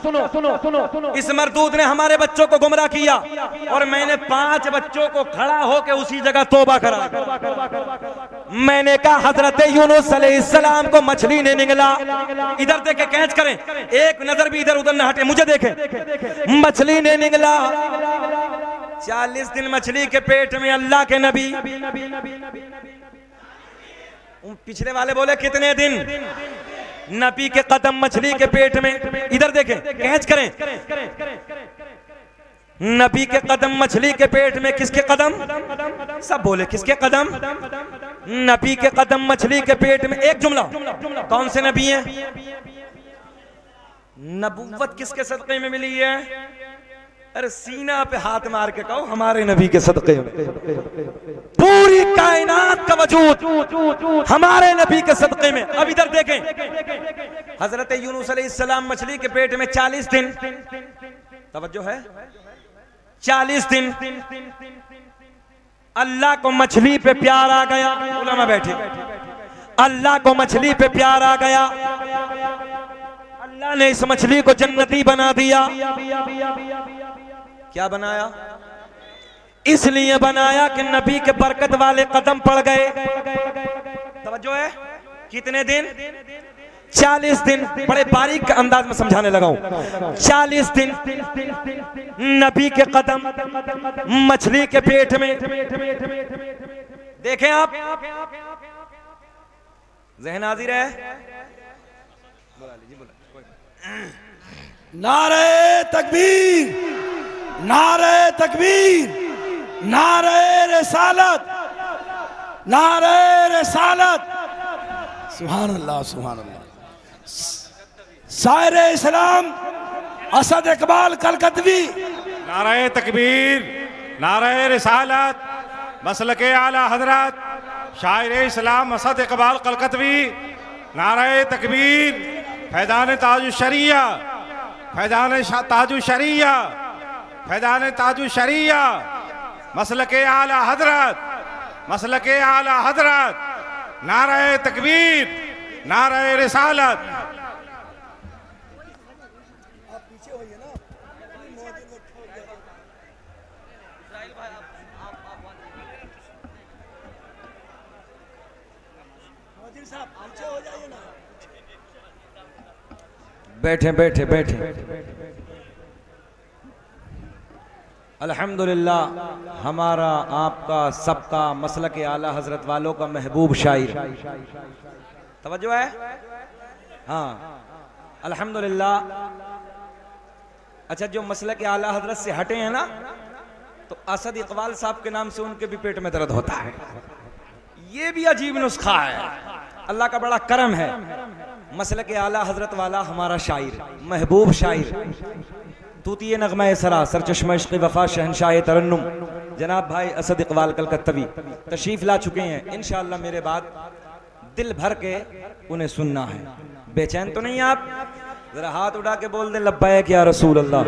इस मरदूद ने हमारे बच्चों को गुमराह किया और मैंने 5 बच्चों को खड़ा होकर उसी जगह तौबा करा। मैंने कहा हजरत यूनुस अलैहिस्सलाम को मछली ने निगला। इधर देखे कैच करें, एक नजर भी इधर उधर न हटे, मुझे देखें। मछली ने निगला 40 दिन मछली के पेट में अल्लाह के नबी। पिछले वाले बोले कितने दिन? नबी के कदम मछली के पेट में। इधर देखें कैच करें, नबी के कदम मछली के पेट में। किसके कदम? सब बोले किसके कदम? नबी के कदम मछली के पेट में। एक जुमला, कौन से नबी हैं? नबुव्वत किसके सदक़े में मिली है? अरे सीना पे हाथ मार के कहो हमारे नबी के सदक़े में। पूरी कायनात का वजूद हमारे नबी के सदक़े में। अब इधर देखें, हजरत यूनुस अलैहिस्सलाम मछली के पेट में 40 दिन। तवज्जो है, 40 दिन अल्लाह को मछली पे प्यार आ गया। उलमा बैठे, अल्लाह को मछली पे प्यार आ गया। अल्लाह ने इस मछली को जन्नती बना दिया। क्या बनाया? इसलिए बनाया कि नबी के बरकत वाले कदम पड़ गए। तवज्जो है, कितने दिन? 40 दिन। बड़े बारीक अंदाज में समझाने लगा हूं। 40 दिन नबी के कदम मछली के पेट में। देखें आप, ज़हन हाजिर है? नारे तकबीर, नारे तकबीर, नारे रिसालत, नारे रिसालत। सुभान अल्लाह, सुभान अल्लाह। शायर इस्लाम असद इकबाल कलकतवी। नारे तकबीर, नारे रिसालत, मसलके आला हजरत शायर इस्लाम असद इकबाल कलकतवी। नारे तकबीर, फैजान ताजु शरिया, फैजान ताजु शरिया, फैजान ताजु शरिया, मसलके आला हजरत, मसलके आला हजरत। नारे तकबीर, नारे रिसालत। बैठे बैठे बैठे। अल्हम्दुलिल्लाह, हमारा आपका सबका मसलक आला हजरत वालों का महबूब शायर। तवज्जो है? हाँ, अल्हम्दुलिल्लाह। अच्छा, जो मसलक आला हजरत से हटे हैं ना, तो असद इकबाल साहब के नाम से उनके भी पेट में दर्द होता है। ये भी अजीब नुस्खा है। अल्लाह का बड़ा करम है। मसलक आला हजरत वाला हमारा शायर, महबूब शायर, तूती नगमा सरा, सरचश्मा इश्क़ वफा, शहनशाह तरन्नुम, जनाब भाई असद इकबाल कलकत्तवी तशरीफ ला चुके हैं। इंशाअल्लाह मेरे बाद दिल भर के उन्हें सुनना है। बेचैन तो नहीं आप? जरा हाथ उठा के बोल दे लब्बैक या रसूल अल्लाह।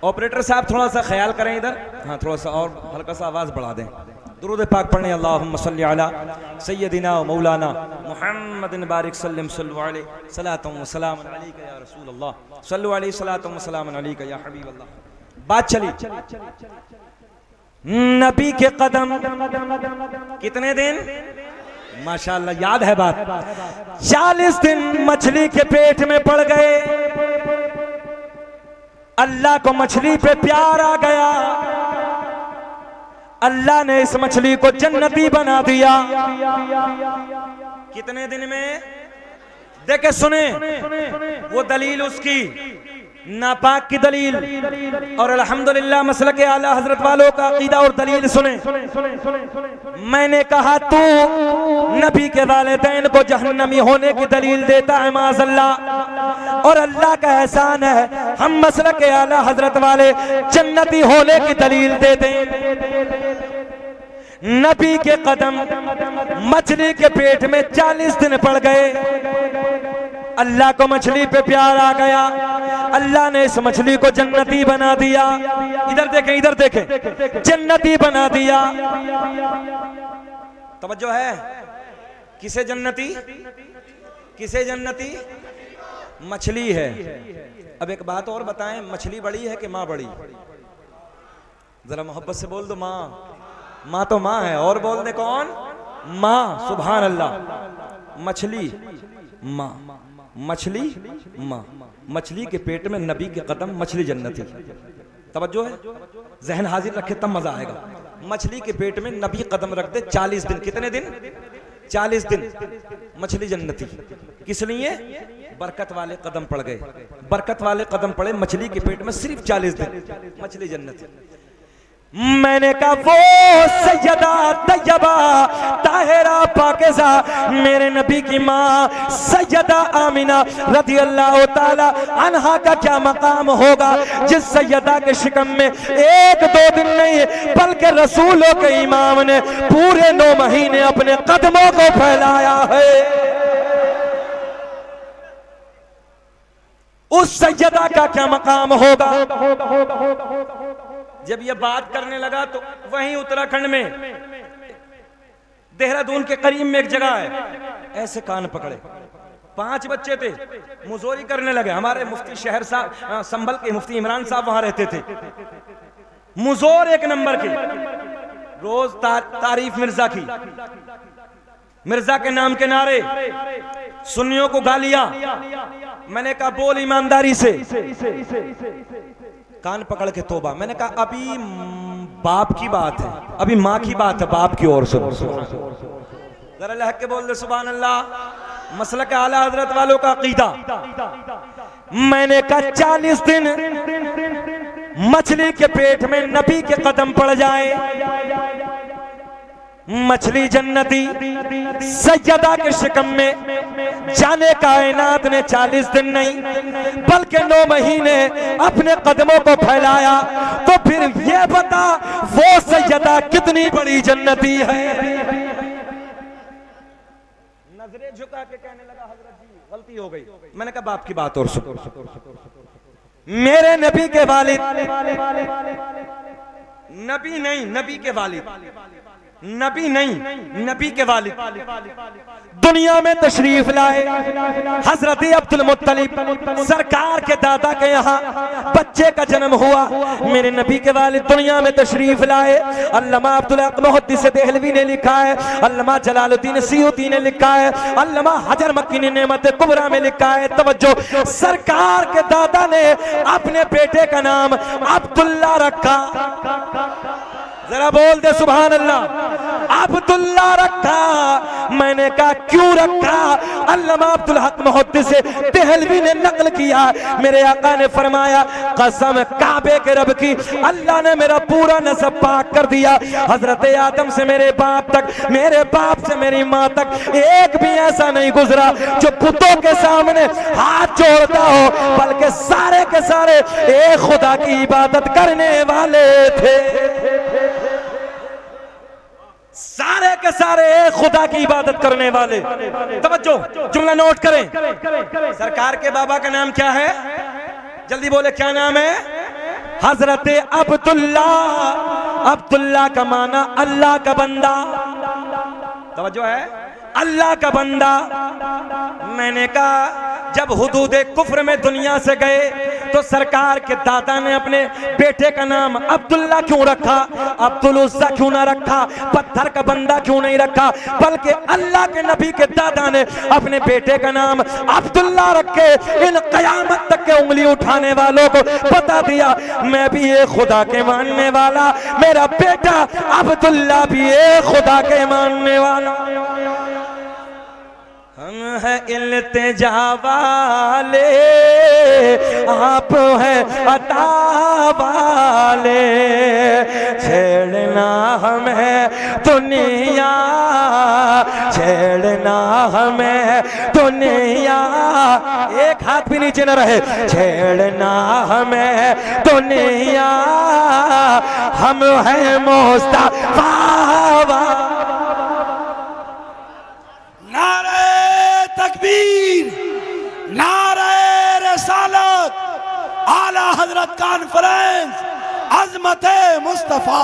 ऑपरेटर साहब थोड़ा सा ख्याल करें इधर। हाँ, थोड़ा सा और हल्का सा आवाज बढ़ा दें। दुरूद पाक पढ़ने। अल्लाहुम्मा सल्ली अला सय्यदिना व मौलाना मुहम्मदिन बारिक सल्लम सल्लु अलैहि सलातु व सलाम अलैका या रसूल अल्लाह, सल्लु अलैहि सलातु व सलाम अलैका या हबीब अल्लाह। बात चली, नबी के कदम कितने दिन? माशाअल्लाह याद है बात। 40 दिन मछली के पेट में पड़ गए। अल्लाह को मछली पे प्यार आ गया। अल्लाह ने इस मछली को जन्नती बना दिया। कितने दिन में? देखे सुने, वो दलील उसकी नापाक की दलील, और अल्हम्दुलिल्लाह मसलक आला हजरत वालों का अकीदा और दलील सुने। मैंने कहा तू नबी के वालिदैन को जहन्नमी होने की दलील देता है माज़अल्लाह, और अल्लाह का एहसान है हम मसलक आला हजरत वाले जन्नती होने की दलील देते हैं। नबी के कदम मछली के पेट में 40 दिन पड़ गए। अल्लाह को मछली पे प्यार आ गया, अल्लाह ने इस मछली को जन्नती बना दिया। इधर देखें, इधर देखें, जन्नती बना दिया। तवज्जो है? किसे जन्नती? किसे जन्नती? मछली है। अब एक बात और बताएं, मछली बड़ी है कि माँ बड़ी? जरा मोहब्बत से बोल दो माँ। माँ तो माँ है, और बोल दे कौन? माँ। सुभान अल्लाह। मछली माँ, मछली माँ। मछली के पेट में नबी के कदम, मछली जन्नती। तवज्जो है? जहन हाजिर रखे तब मजा आएगा। मछली के पेट में नबी कदम रख दे 40 दिन। कितने दिन? 40 दिन। मछली जन्नती। किस लिए? बरकत वाले कदम पड़ गए, बरकत वाले कदम पड़े मछली के पेट में सिर्फ 40 दिन, मछली जन्नती। मैंने कहा वो सैयदा तैयबा ताहिरा पाकिज़ा मेरे नबी की माँ सैयदा आमिना रज़ी अल्लाह ताला अन्हा का क्या मकाम होगा, जिस सैयदा के शिकम में 1-2 दिन नहीं बल्कि रसूलों के इमाम ने पूरे 9 महीने अपने कदमों को फैलाया है। उस सैयदा का क्या मकाम होगा। जब ये बात करने लगा तो वहीं उत्तराखंड में देहरादून के करीब में एक जगह है, ऐसे कान पकड़े, 5 बच्चे थे, मुजोरी करने लगे। हमारे मुफ्ती शहर साहब, संभल के मुफ्ती इमरान साहब वहां रहते थे। मुजोर 1 नंबर की, रोज तारीफ मिर्जा की, मिर्जा के नाम के नारे, सुन्नियों को गालियां। मैंने कहा बोल ईमानदारी से। कान पकड़ के तोबा। मैंने कहा अभी बाप की बात है, अभी माँ की बात है, बाप की ओर सुनो। जरा लहक के बोल दे सुभान अल्लाह। मसलक आला हजरत वालों का अकीदा। मैंने कहा 40 दिन मछली के पेट में नबी के कदम पड़ जाए, मछली जन्नती। सैयदा के शिकम में जाने कायनात ने 40 दिन नहीं बल्कि 9 महीने अपने कदमों को फैलाया, तो फिर ये बता वो सैयदा कितनी बड़ी जन्नती है। नजरें झुका के कहने लगा हजरत जी गलती हो गई। मैंने कहा बाप की बात और सुनो। मेरे नबी के वालिद, नबी नहीं नबी के वालिद, नबी नहीं नबी के वालिद दुनिया में तशरीफ लाए। हजरत अब्दुल मुत्तलिब सरकार के दादा के यहाँ बच्चे का जन्म हुआ। मेरे नबी के वालिद दुनिया में तशरीफ लाए। अल्लामा अब्दुल हक मुहद्दिस देहलवी ने लिखा है, अल्लामा जलालुद्दीन सियूती ने लिखा है, अल्लामा हजर मक्की ने नेमत कुबरा में लिखा है। तवज्जो, सरकार के दादा ने अपने बेटे का नाम अब्दुल्ला रखा। जरा बोल दे सुभान अल्लाह। अब्दुल्ला रखा। मैंने कहा क्यों रखा? अल्लामा अब्दुल हक मुहद्दिस देहलवी ने नकल किया, मेरे आका ने फरमाया कसम काबे के रब की, अल्लाह ने मेरा पूरा नसब पाक कर दिया। हजरत आदम से मेरे बाप तक, मेरे बाप से मेरी माँ तक एक भी ऐसा नहीं गुजरा जो पुतों के सामने हाथ जोड़ता हो, बल्कि सारे के सारे एक खुदा की इबादत करने वाले थे। सारे के सारे एक खुदा की इबादत करने वाले। तवज्जो, जुमला नोट करें। सरकार के बाबा का नाम क्या है? जल्दी बोले क्या नाम है? हजरत अब्दुल्ला। अब्दुल्ला का माना अल्लाह का बंदा। तवज्जो है, अल्लाह का बंदा। मैंने कहा जब हुदूदे कुफ्र में दुनिया से गए तो सरकार के दादा ने अपने बेटे का नाम अब्दुल्ला क्यों रखा? अब्दुल उज़्ज़ा क्यों ना रखा? पत्थर का बंदा क्यों नहीं रखा? बल्कि अल्लाह के नबी के दादा ने अपने बेटे का नाम अब्दुल्ला रख के इन कयामत तक के उंगली उठाने वालों को बता दिया मैं भी एक खुदा के मानने वाला, मेरा बेटा अब्दुल्ला भी एक खुदा के मानने वाला। हम है इल्तिजा वाले, आप है अता वाले, छेड़ना हमें दुनिया, छेड़ना हमें दुनिया, एक हाथ भी नीचे न रहे, छेड़ना हमें दुनिया, हम है मुस्तफा। नारे तकबीर, हजरत कॉन्फ्रेंस अजमत मुस्तफा।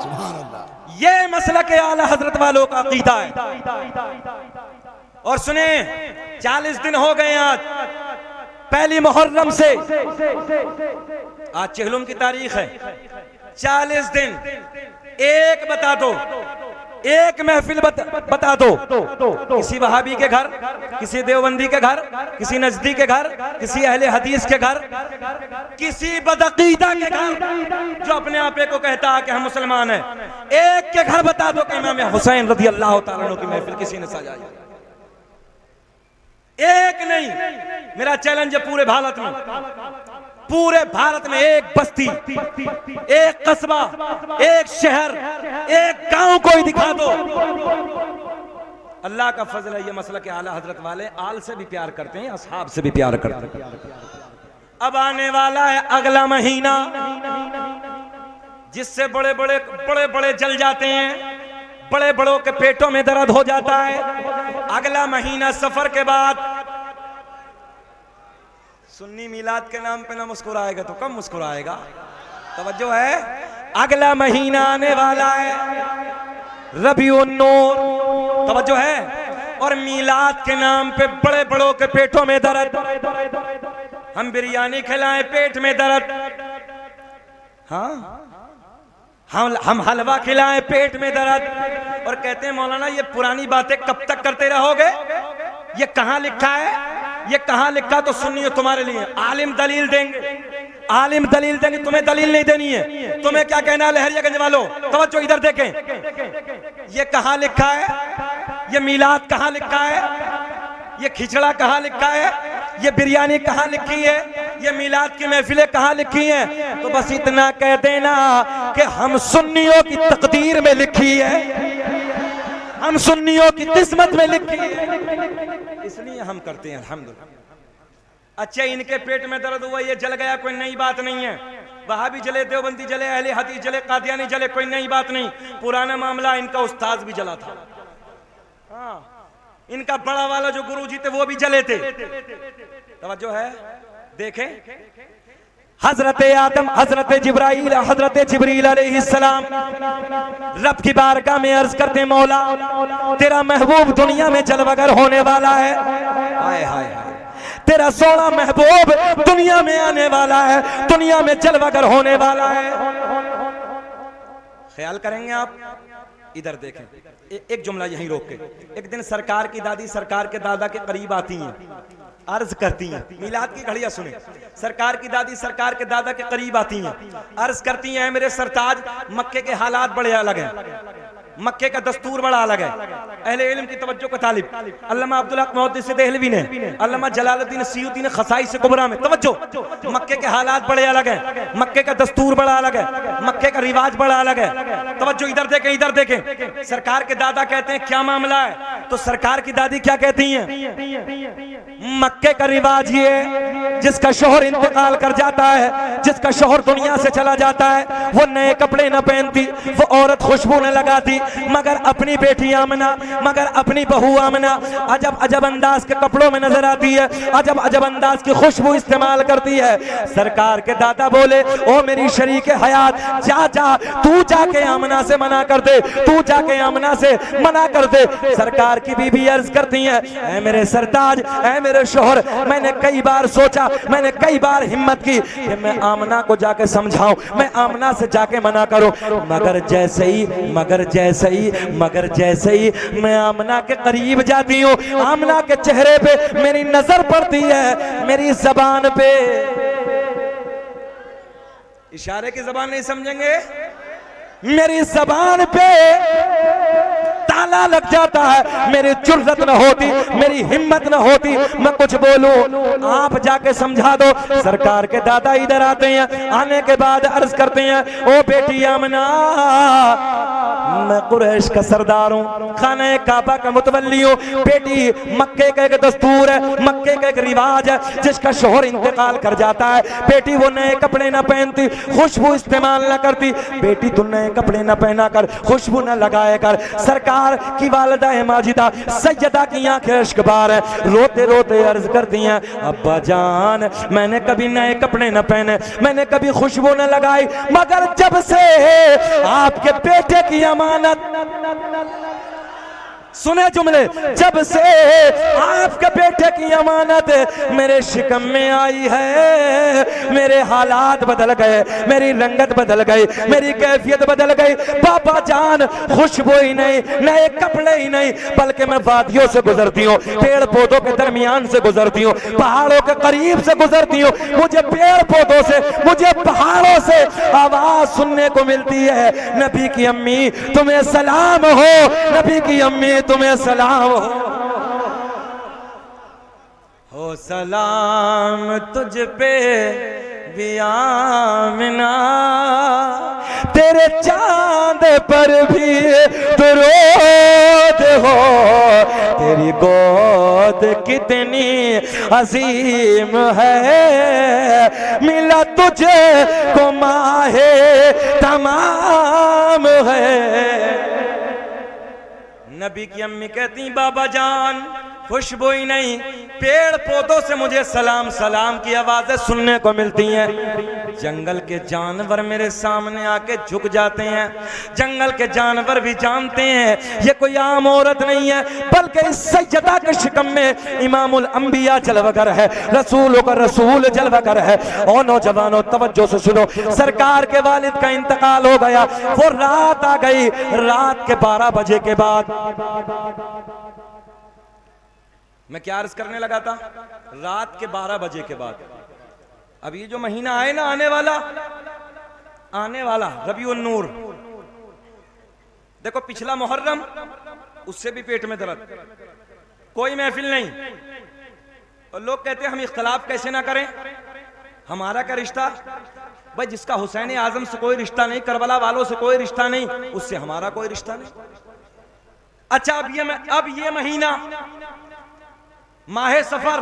सुभान अल्लाह। ये मसलक आला हजरत वालों का अकीदा है। और सुने, 40 दिन हो गए आज पहली मुहर्रम से, आज चहलुम की तारीख है, 40 दिन एक बता दो, एक महफिल बता दो, किसी वहाबी के घर, किसी देवबंदी के घर, किसी नजदी के घर, किसी अहले हदीस के घर, किसी बदअकीदा के घर जो अपने आपे को कहता है कि हम मुसलमान हैं, एक के घर बता दो कि इमाम हुसैन रज़ी अल्लाह तआला अन्हु की महफिल किसी ने सजाई। एक नहीं, मेरा चैलेंज है पूरे भारत में, पूरे भारत में एक बस्ती, एक कस्बा, एक शहर, एक गांव कोई दिखा दो। अल्लाह का फजल है, ये मसला के आला हजरत वाले आल से भी प्यार करते हैं, असहाब से भी प्यार करते हैं। अब आने वाला है अगला महीना, जिससे बड़े बड़े जल जाते हैं, बड़े बड़ों के पेटों में दर्द हो जाता है। अगला महीना सफर के बाद, सुन्नी मिलाद के नाम पे ना मुस्कुराएगा तो कम मुस्कुराएगा। तवज्जो है, अगला महीना आने वाला है रबीउन नूर, तवज्जो है, और मिलाद के नाम पे बड़े बड़ों के पेटों में दर्द, हम बिरयानी खिलाएं पेट में दर्द, हाँ हम हलवा खिलाएं पेट में दर्द, और कहते हैं मौलाना ये पुरानी बातें कब तक करते रहोगे, ये कहां लिखा है, ये कहां लिखा, तो सुनिए तुम्हारे लिए आलिम दलील देंगे, आलिम दलील देंगे, तुम्हें दलील नहीं देनी है। तुम्हें क्या कहना है लहरियागंज वालों, तवज्जो इधर देखें, ये कहां लिखा है, ये मीलाद कहां लिखा है, ये खिचड़ा कहां लिखा है, ये बिरयानी कहां लिखी है, ये मीलाद की महफिलें कहां लिखी हैं। तो बस इतना कह देना कि हम सुन्नियों की तकदीर में लिखी है, हम सुन्नियों की किस्मत में लिखी है, इसलिए हम करते हैं अल्हम्दुलिल्लाह। अच्छा, इनके पेट में दर्द हुआ, ये जल गया, कोई नई बात नहीं है। वहाबी जले, देवबंदी जले, अहले हदीस जले, कादियानी जले, कोई नई बात नहीं। पुराना मामला, इनका उस्ताद भी जला था, हाँ, इनका बड़ा वाला जो गुरुजी थे वो भी जले थे। तवज्जो है, देखें, हजरत आदम, हजरत जिब्राइल, हजरत जिब्रील अलैहिस्सलाम रब की बारगाह में अर्ज करते, मौला तेरा महबूब दुनिया में जलवगर होने वाला है, हाय हाय हाय, तेरा सोना महबूब दुनिया में आने वाला है, दुनिया में जलवगर होने वाला है। ख्याल करेंगे आप, इधर देखें, एक जुमला यहीं रोक के, एक दिन सरकार की दादी सरकार के दादा के करीब आती हैं, अर्ज करती हैं, मिलाद की घड़ियां सुने, सरकार की दादी सरकार के दादा के करीब आती हैं, अर्ज करती हैं, मेरे सरताज मक्के के हालात बड़े अलग हैं, मक्के का दस्तूर बड़ा अलग है। अहले इल्म की तवज्जो का तालिब अल्लामा अब्दुल हक मुहद्दिस देहलवी ने, अल्लामा जलालुद्दीन सियूती ने खसाइस कुबरा में, तवज्जो, मक्के के हालात बड़े अलग हैं, मक्के का दस्तूर बड़ा अलग है, मक्के का रिवाज बड़ा अलग है। तवज्जो इधर देखें, इधर देखें, सरकार के दादा कहते हैं क्या मामला है, तो सरकार की दादी क्या कहती हैं, मक्के का रिवाज ये, जिसका शोहर इंतकाल कर जाता है, जिसका शोहर दुनिया से चला जाता है, वो नए कपड़े न पहनती, वो औरत खुशबू न लगाती, मगर अपनी बेटी आमना, मगर अपनी बहू आमना अजब अजब अंदाज के कपड़ों में नजर आती है, अजब अजब अंदाज की खुशबू इस्तेमाल करती है। सरकार के दादा बोले, ओ मेरी शरीक हयात, जा जा तू जाके आमना से मना कर दे, तू जाके आमना से मना कर दे। सरकार की बीबी अर्ज करती है, ऐ मेरे सरताज, ऐ मेरे शोहर, मैंने कई बार सोचा, मैंने कई बार हिम्मत की कि मैं आमना को जाके समझाऊं, मैं आमना से जाके मना करूं, मगर जैसे ही मैं आमना के करीब जाती हूँ, आमना के चेहरे पे मेरी नजर पड़ती है, मेरी जबान पे, इशारे की जबान नहीं समझेंगे, मेरी जबान पे ताला लग जाता है, मेरी जुर्रत न होती, मेरी हिम्मत न होती मैं कुछ बोलूं, आप जाके समझा दो। सरकार के दादा इधर आते हैं, आने के बाद अर्ज करते हैं, ओ बेटी आमना, मैं कुरैश का सरदार हूँ, खाने काबा का मुतवल्ली हूँ। बेटी मक्के का एक दस्तूर है, मक्के का एक रिवाज है, जिसका शोहर इंतकाल कर जाता है, बेटी वो नए कपड़े न पहनती, खुशबू इस्तेमाल न करती। बेटी तू नए कपड़े न पहना कर, खुशबू न लगाया कर। सरकार की वालिदा माजिदा सैयदा की आंखें अश्कबार है, रोते रोते अर्ज करती हैं, अब्बा जान मैंने कभी नए कपड़े न पहने, मैंने कभी खुशबू न लगाई, मगर जब से आपके बेटे की अमानत, सुने जुमले, जब से आपके बेटे की अमानत मेरे शिकम में आई है, मेरे हालात बदल गए, मेरी रंगत बदल गई, मेरी कैफियत बदल गई। बाबा जान खुशबू ही नहीं, नए कपड़े ही नहीं, बल्कि मैं वादियों से गुजरती हूँ, पेड़ पौधों के दरमियान से गुजरती हूँ, पहाड़ों के करीब से गुजरती हूँ, मुझे पेड़ पौधों से, मुझे पहाड़ों से आवाज सुनने को मिलती है, नबी की अम्मी तुम्हें सलाम हो, नबी की अम्मी तुम्हें सलाम हो सलाम तुझ पे भी आमिना, तेरे चांद पर भी दुरूद हो, तेरी गोद कितनी अजीम है, मिला तुझे को माहे तमाम है। नबी की अम्मी कहती बाबा जान खुशबू ही नहीं, पेड़ पौधों से मुझे सलाम सलाम की आवाजें सुनने को मिलती हैं। जंगल के जानवर मेरे सामने आके झुक जाते हैं, जंगल के जानवर भी जानते हैं ये कोई आम औरत नहीं है, बल्कि इस सैयदा के शिकम में इमामुल अंबिया जलवागर है, रसूलों का रसूल जलवागर है। और नौजवानों तवज्जो से सुनो, सरकार के वालिद का इंतकाल हो गया, वो रात आ गई, रात के 12 बजे के बाद मैं क्या अर्ज करने लगा था, रात के 12 बजे के बाद। अब ये जो महीना आए ना आने वाला रबीउन नूर, देखो पिछला मुहर्रम, उससे भी पेट में दर्द, कोई महफिल नहीं, और लोग कहते हैं हम इख्तलाफ कैसे ना करें, हमारा क्या रिश्ता, भाई जिसका हुसैन आजम से कोई रिश्ता नहीं, करबला वालों से कोई रिश्ता नहीं, उससे हमारा कोई रिश्ता नहीं। अच्छा अब ये महीना माहे सफर,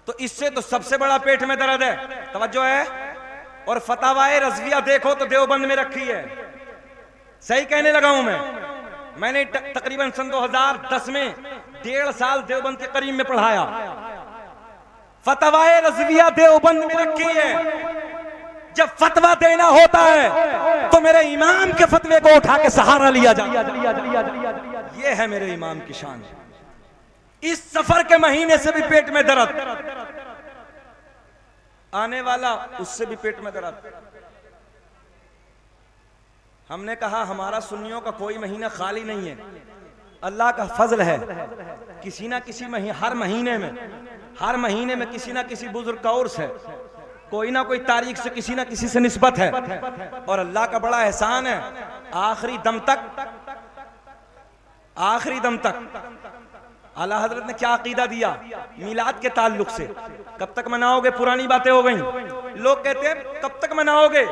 तो इससे तो सबसे बड़ा पेट में दर्द है, तवज्जो है। और फतावाए रज़विया देखो तो देवबंद में रखी है, सही कहने लगा हूं मैंने तकरीबन सन 2010 में 1.5 साल देवबंद के करीब में पढ़ाया। फतावाए रज़विया देवबंद में रखी है, जब फतवा देना होता है तो मेरे इमाम के फतवे को उठा के सहारा लिया जाए, ये है मेरे इमाम की शान। इस सफर के महीने से भी पेट में दर्द, आने वाला उससे भी पेट में दर्द। हमने कहा हमारा सुन्नियों का कोई महीना खाली नहीं है, अल्लाह का फजल है, किसी ना किसी हर महीने में किसी ना किसी बुजुर्ग का उर्स है, कोई ना कोई तारीख से किसी ना किसी से निस्बत है। और अल्लाह का बड़ा एहसान है, आखिरी दम तक आला हजरत ने क्या अकीदा दिया मिलाद के ताल्लुक से। कब तक मनाओगे, पुरानी बातें हो गई, लोग कहते हैं कब तक मनाओगे,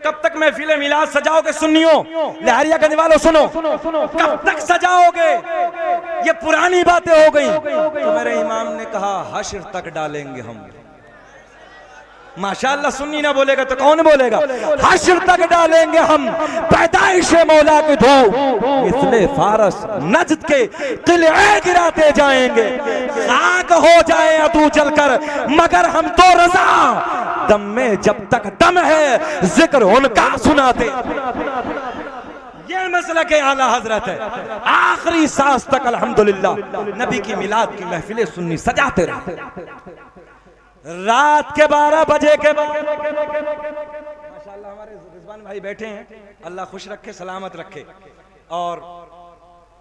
कब तक महफिल मिलाद सजाओगे, सुन्नियों लहरिया गंज वालों सुनो, कब तक सजाओगे, ये पुरानी बातें हो गई। तो मेरे इमाम ने कहा हश्र तक डालेंगे हम। माशाअल्लाह, सुन्नी ना बोलेगा तो कौन बोलेगा, हश्र तक डालेंगे हम, पैदाइश मौला की धूप मिसले फारस नजद के किले गिराते जाएंगे, खाक हो जाए अदू जलकर मगर हम तो रजा, दम में जब तक दम है जिक्र उनका सुनाते। ये मसला के आला हजरत है, आखिरी सांस तक अल्हम्दुलिल्लाह नबी की मिलाद की महफिलें सुन्नी सजाते रहे। रात के 12 बजे के बाद माशाअल्लाह हमारे रिजवान भाई बैठे हैं, अल्लाह खुश रखे, सलामत रखे, और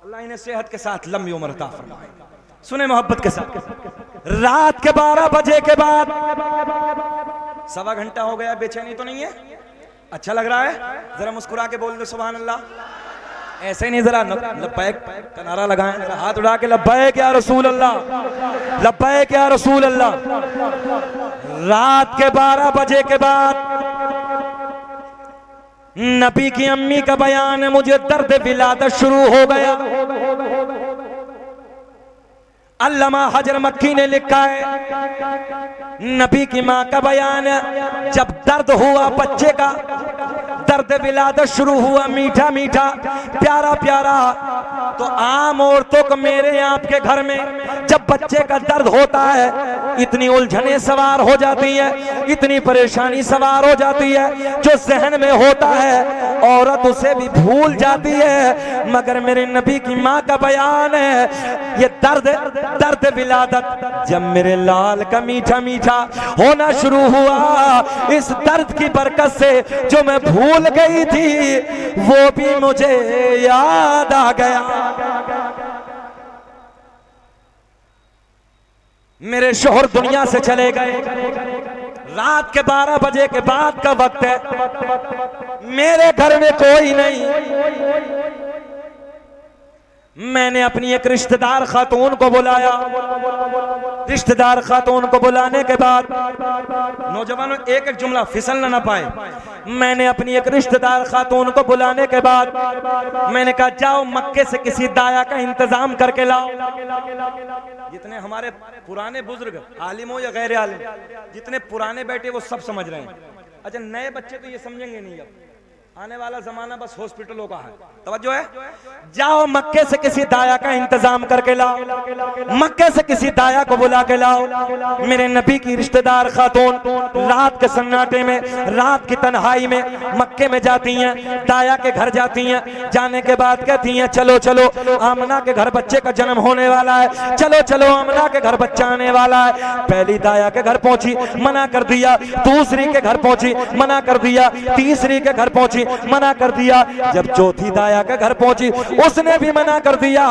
अल्लाह इन्हें सेहत के साथ लंबी उम्र अता फरमाए। सुने मोहब्बत के साथ, रात के 12 बजे के बाद 1.25 घंटा हो गया, बेचैनी तो नहीं है, अच्छा लग रहा है, जरा मुस्कुरा के बोल दो सुभान अल्लाह। ऐसे नहीं, जरा लब्बैक का नारा लगाएं, जरा हाथ उठा के लब्बैक या रसूल अल्लाह, लब्बैक या रसूल अल्लाह। रात के 12 बजे के बाद नबी की अम्मी का बयान है, मुझे दर्द विलादत शुरू हो गया। अल्लामा हजर मक्की ने लिखा है, नबी की माँ का बयान है, जब दर्द हुआ बच्चे का, दर्द विलादत शुरू हुआ, मीठा मीठा प्यारा प्यारा, तो आम औरतों को मेरे आपके घर में जब बच्चे का दर्द होता है इतनी उलझने सवार हो जाती है, इतनी परेशानी सवार हो जाती है, जो जहन में होता है औरत उसे भी भूल जाती है। मगर मेरे नबी की माँ का बयान है, ये दर्द विलादत जब मेरे लाल का मीठा मीठा होना शुरू हुआ, इस दर्द की बरकत से जो मैं भूल गई थी वो भी मुझे याद आ गया। मेरे शोहर दुनिया से चले गए, रात के 12 बजे के बाद का वक्त है, मेरे घर में कोई नहीं। मैंने अपनी एक रिश्तेदार खातून को बुलाया। रिश्तेदार खातून को बुलाने के बाद, नौजवानों एक एक जुमला फिसलना ना पाए, मैंने अपनी एक रिश्तेदार खातून को बुलाने के बाद मैंने कहा जाओ मक्के से किसी दाया का इंतजाम करके लाओ। जितने हमारे पुराने बुजुर्ग, आलिम हो या गैर आलिम, जितने पुराने बैठे वो सब समझ रहे हैं। अच्छा, नए बच्चे तो ये समझेंगे नहीं, अब आने वाला जमाना बस हॉस्पिटलों का है। तवज्जो है, जाओ मक्के से किसी दाया का इंतजाम करके लाओ, मक्के से किसी दाया को बुला के लाओ। मेरे नबी की रिश्तेदार खातून रात के सन्नाटे में, रात की तन्हाई में मक्के में जाती हैं, दाया के घर जाती हैं। जाने के बाद कहती हैं चलो चलो आमना के घर बच्चे का जन्म होने वाला है, चलो चलो आमना के घर बच्चा आने वाला है। पहली दाया के घर पहुंची, मना कर दिया। दूसरी के घर पहुंची, मना कर दिया। तीसरी के घर पहुंची, मना कर दिया। जब चौथी दाया के घर पहुंची उसने भी मना कर दिया।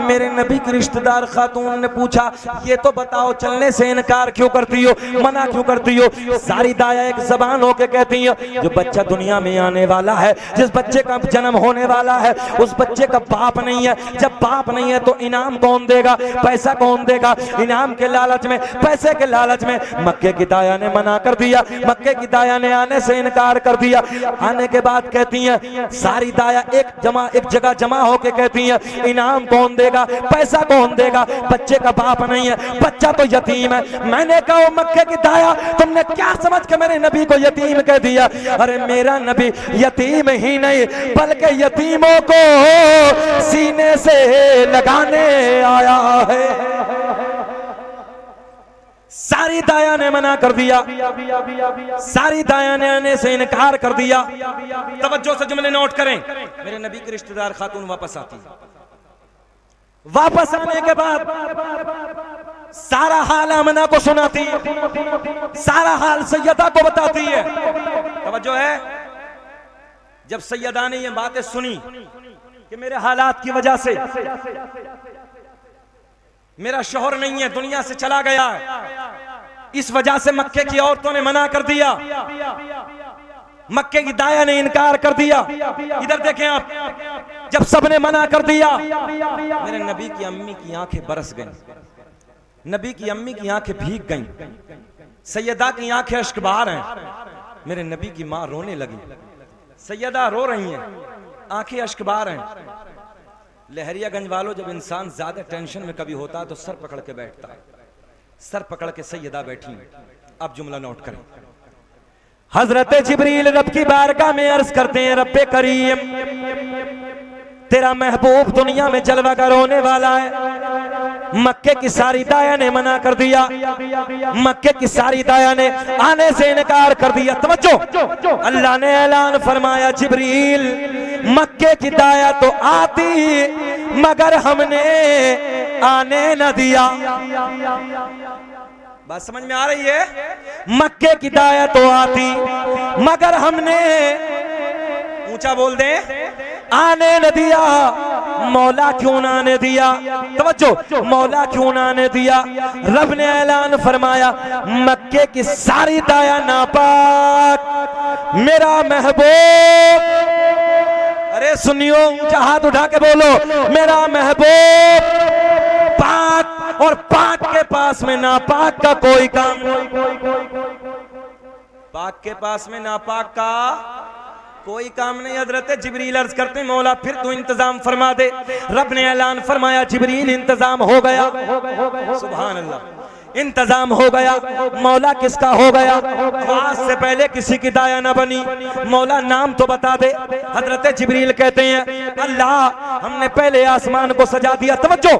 मेरे नबी की रिश्तेदार खातून ने पूछा ये तो बताओ चलने से इनकार क्यों करती हो, मना क्यों करती हो? सारी दाया एक जबान होके कहती है जो बच्चा दुनिया में आने वाला है, जिस बच्चे का जन्म होने वाला है, उस बच्चे का बाप नहीं है। जब बाप नहीं है तो इनाम कौन देगा, पैसा कौन देगा? इनाम के लालच में, पैसे के लालच में मक्के की दाया ने मना कर दिया। मक्के की दाया ने आने से इनकार कर दिया। आने के बाद कहती हैं सारी दाया एक जगह जमा होके कहती हैं इनाम कौन देगा, पैसा कौन देगा? बच्चे का बाप नहीं है, बच्चा तो यतीम है। मैंने कहा मक्के की दाया तुमने क्या समझ के मेरे नबी को यतीम कह दिया? अरे मेरा नबी यतीम ही नहीं बल्कि यतीमों को सीने से लगाने आया है। सारी दाया ने मना कर दिया, सारी दाया ने आने से इनकार कर दिया। तवज्जो से जुमले नोट करें। मेरे नबी की रिश्तेदार खातून वापस आती, वापस आने के बाद सारा हाल आमना को सुनाती, सारा हाल सैयदा को बताती है। तवज्जो है, जब सैयदा ने ये बातें सुनी कि मेरे हालात की वजह से मेरा शौहर नहीं है, दुनिया से चला गया है, इस वजह से मक्के की औरतों ने मना कर दिया, मक्के की दाया ने इनकार कर दिया। इधर देखें आप, जब सबने मना कर दिया मेरे नबी की अम्मी की आंखें बरस गईं, नबी की अम्मी की आंखें भीग गईं, सैयदा की आंखें अश्कबार हैं। मेरे नबी की मां रोने लगी, सैयदा रो रही हैं, आंखें अश्कबार हैं। लहरियागंज वालों, जब इंसान ज्यादा टेंशन में कभी होता है तो सर पकड़ के बैठता है। सर पकड़ के सैयदा बैठी। अब जुमला नोट करें। हजरत जिब्रील रब की बारगाह में अर्ज करते हैं रब्बे करीम तेरा महबूब दुनिया में जलवागर होने वाला है। मक्के की सारी दाया ने मना कर दिया, मक्के की सारी दाया ने आने से इनकार कर दिया। तवज्जो, अल्लाह ने ऐलान फरमाया जिब्रील मक्के की दाया तो आती मगर हमने आने न दिया। बात समझ में आ रही है? मक्के की दाया तो आती मगर हमने, ऊंचा बोल दे, आने न दिया। मौला क्यों ना आने दिया? तवज्जो, मौला क्यों ना आने दिया? रब ने ऐलान फरमाया मक्के की सारी दाया नापाक, मेरा महबूब, अरे सुनियो, ऊंचा हाथ उठा के बोलो, मेरा महबूब पाक, और पाक के पास में नापाक का कोई काम नहीं। पाक के पास में नापाक का कोई काम नहीं। हजरत जिब्रील अर्ज करते हैं मौला फिर तू इंतजाम फरमा दे। रब ने ऐलान फरमाया जिब्रील इंतजाम हो गया। सुभान अल्लाह, इंतजाम हो गया। मौला किसका हो गया? आज से पहले किसी की दाया न बनी। मौला नाम तो बता दे। हजरत जिब्रील कहते हैं अल्लाह हमने पहले आसमान को सजा दिया। तवज्जो,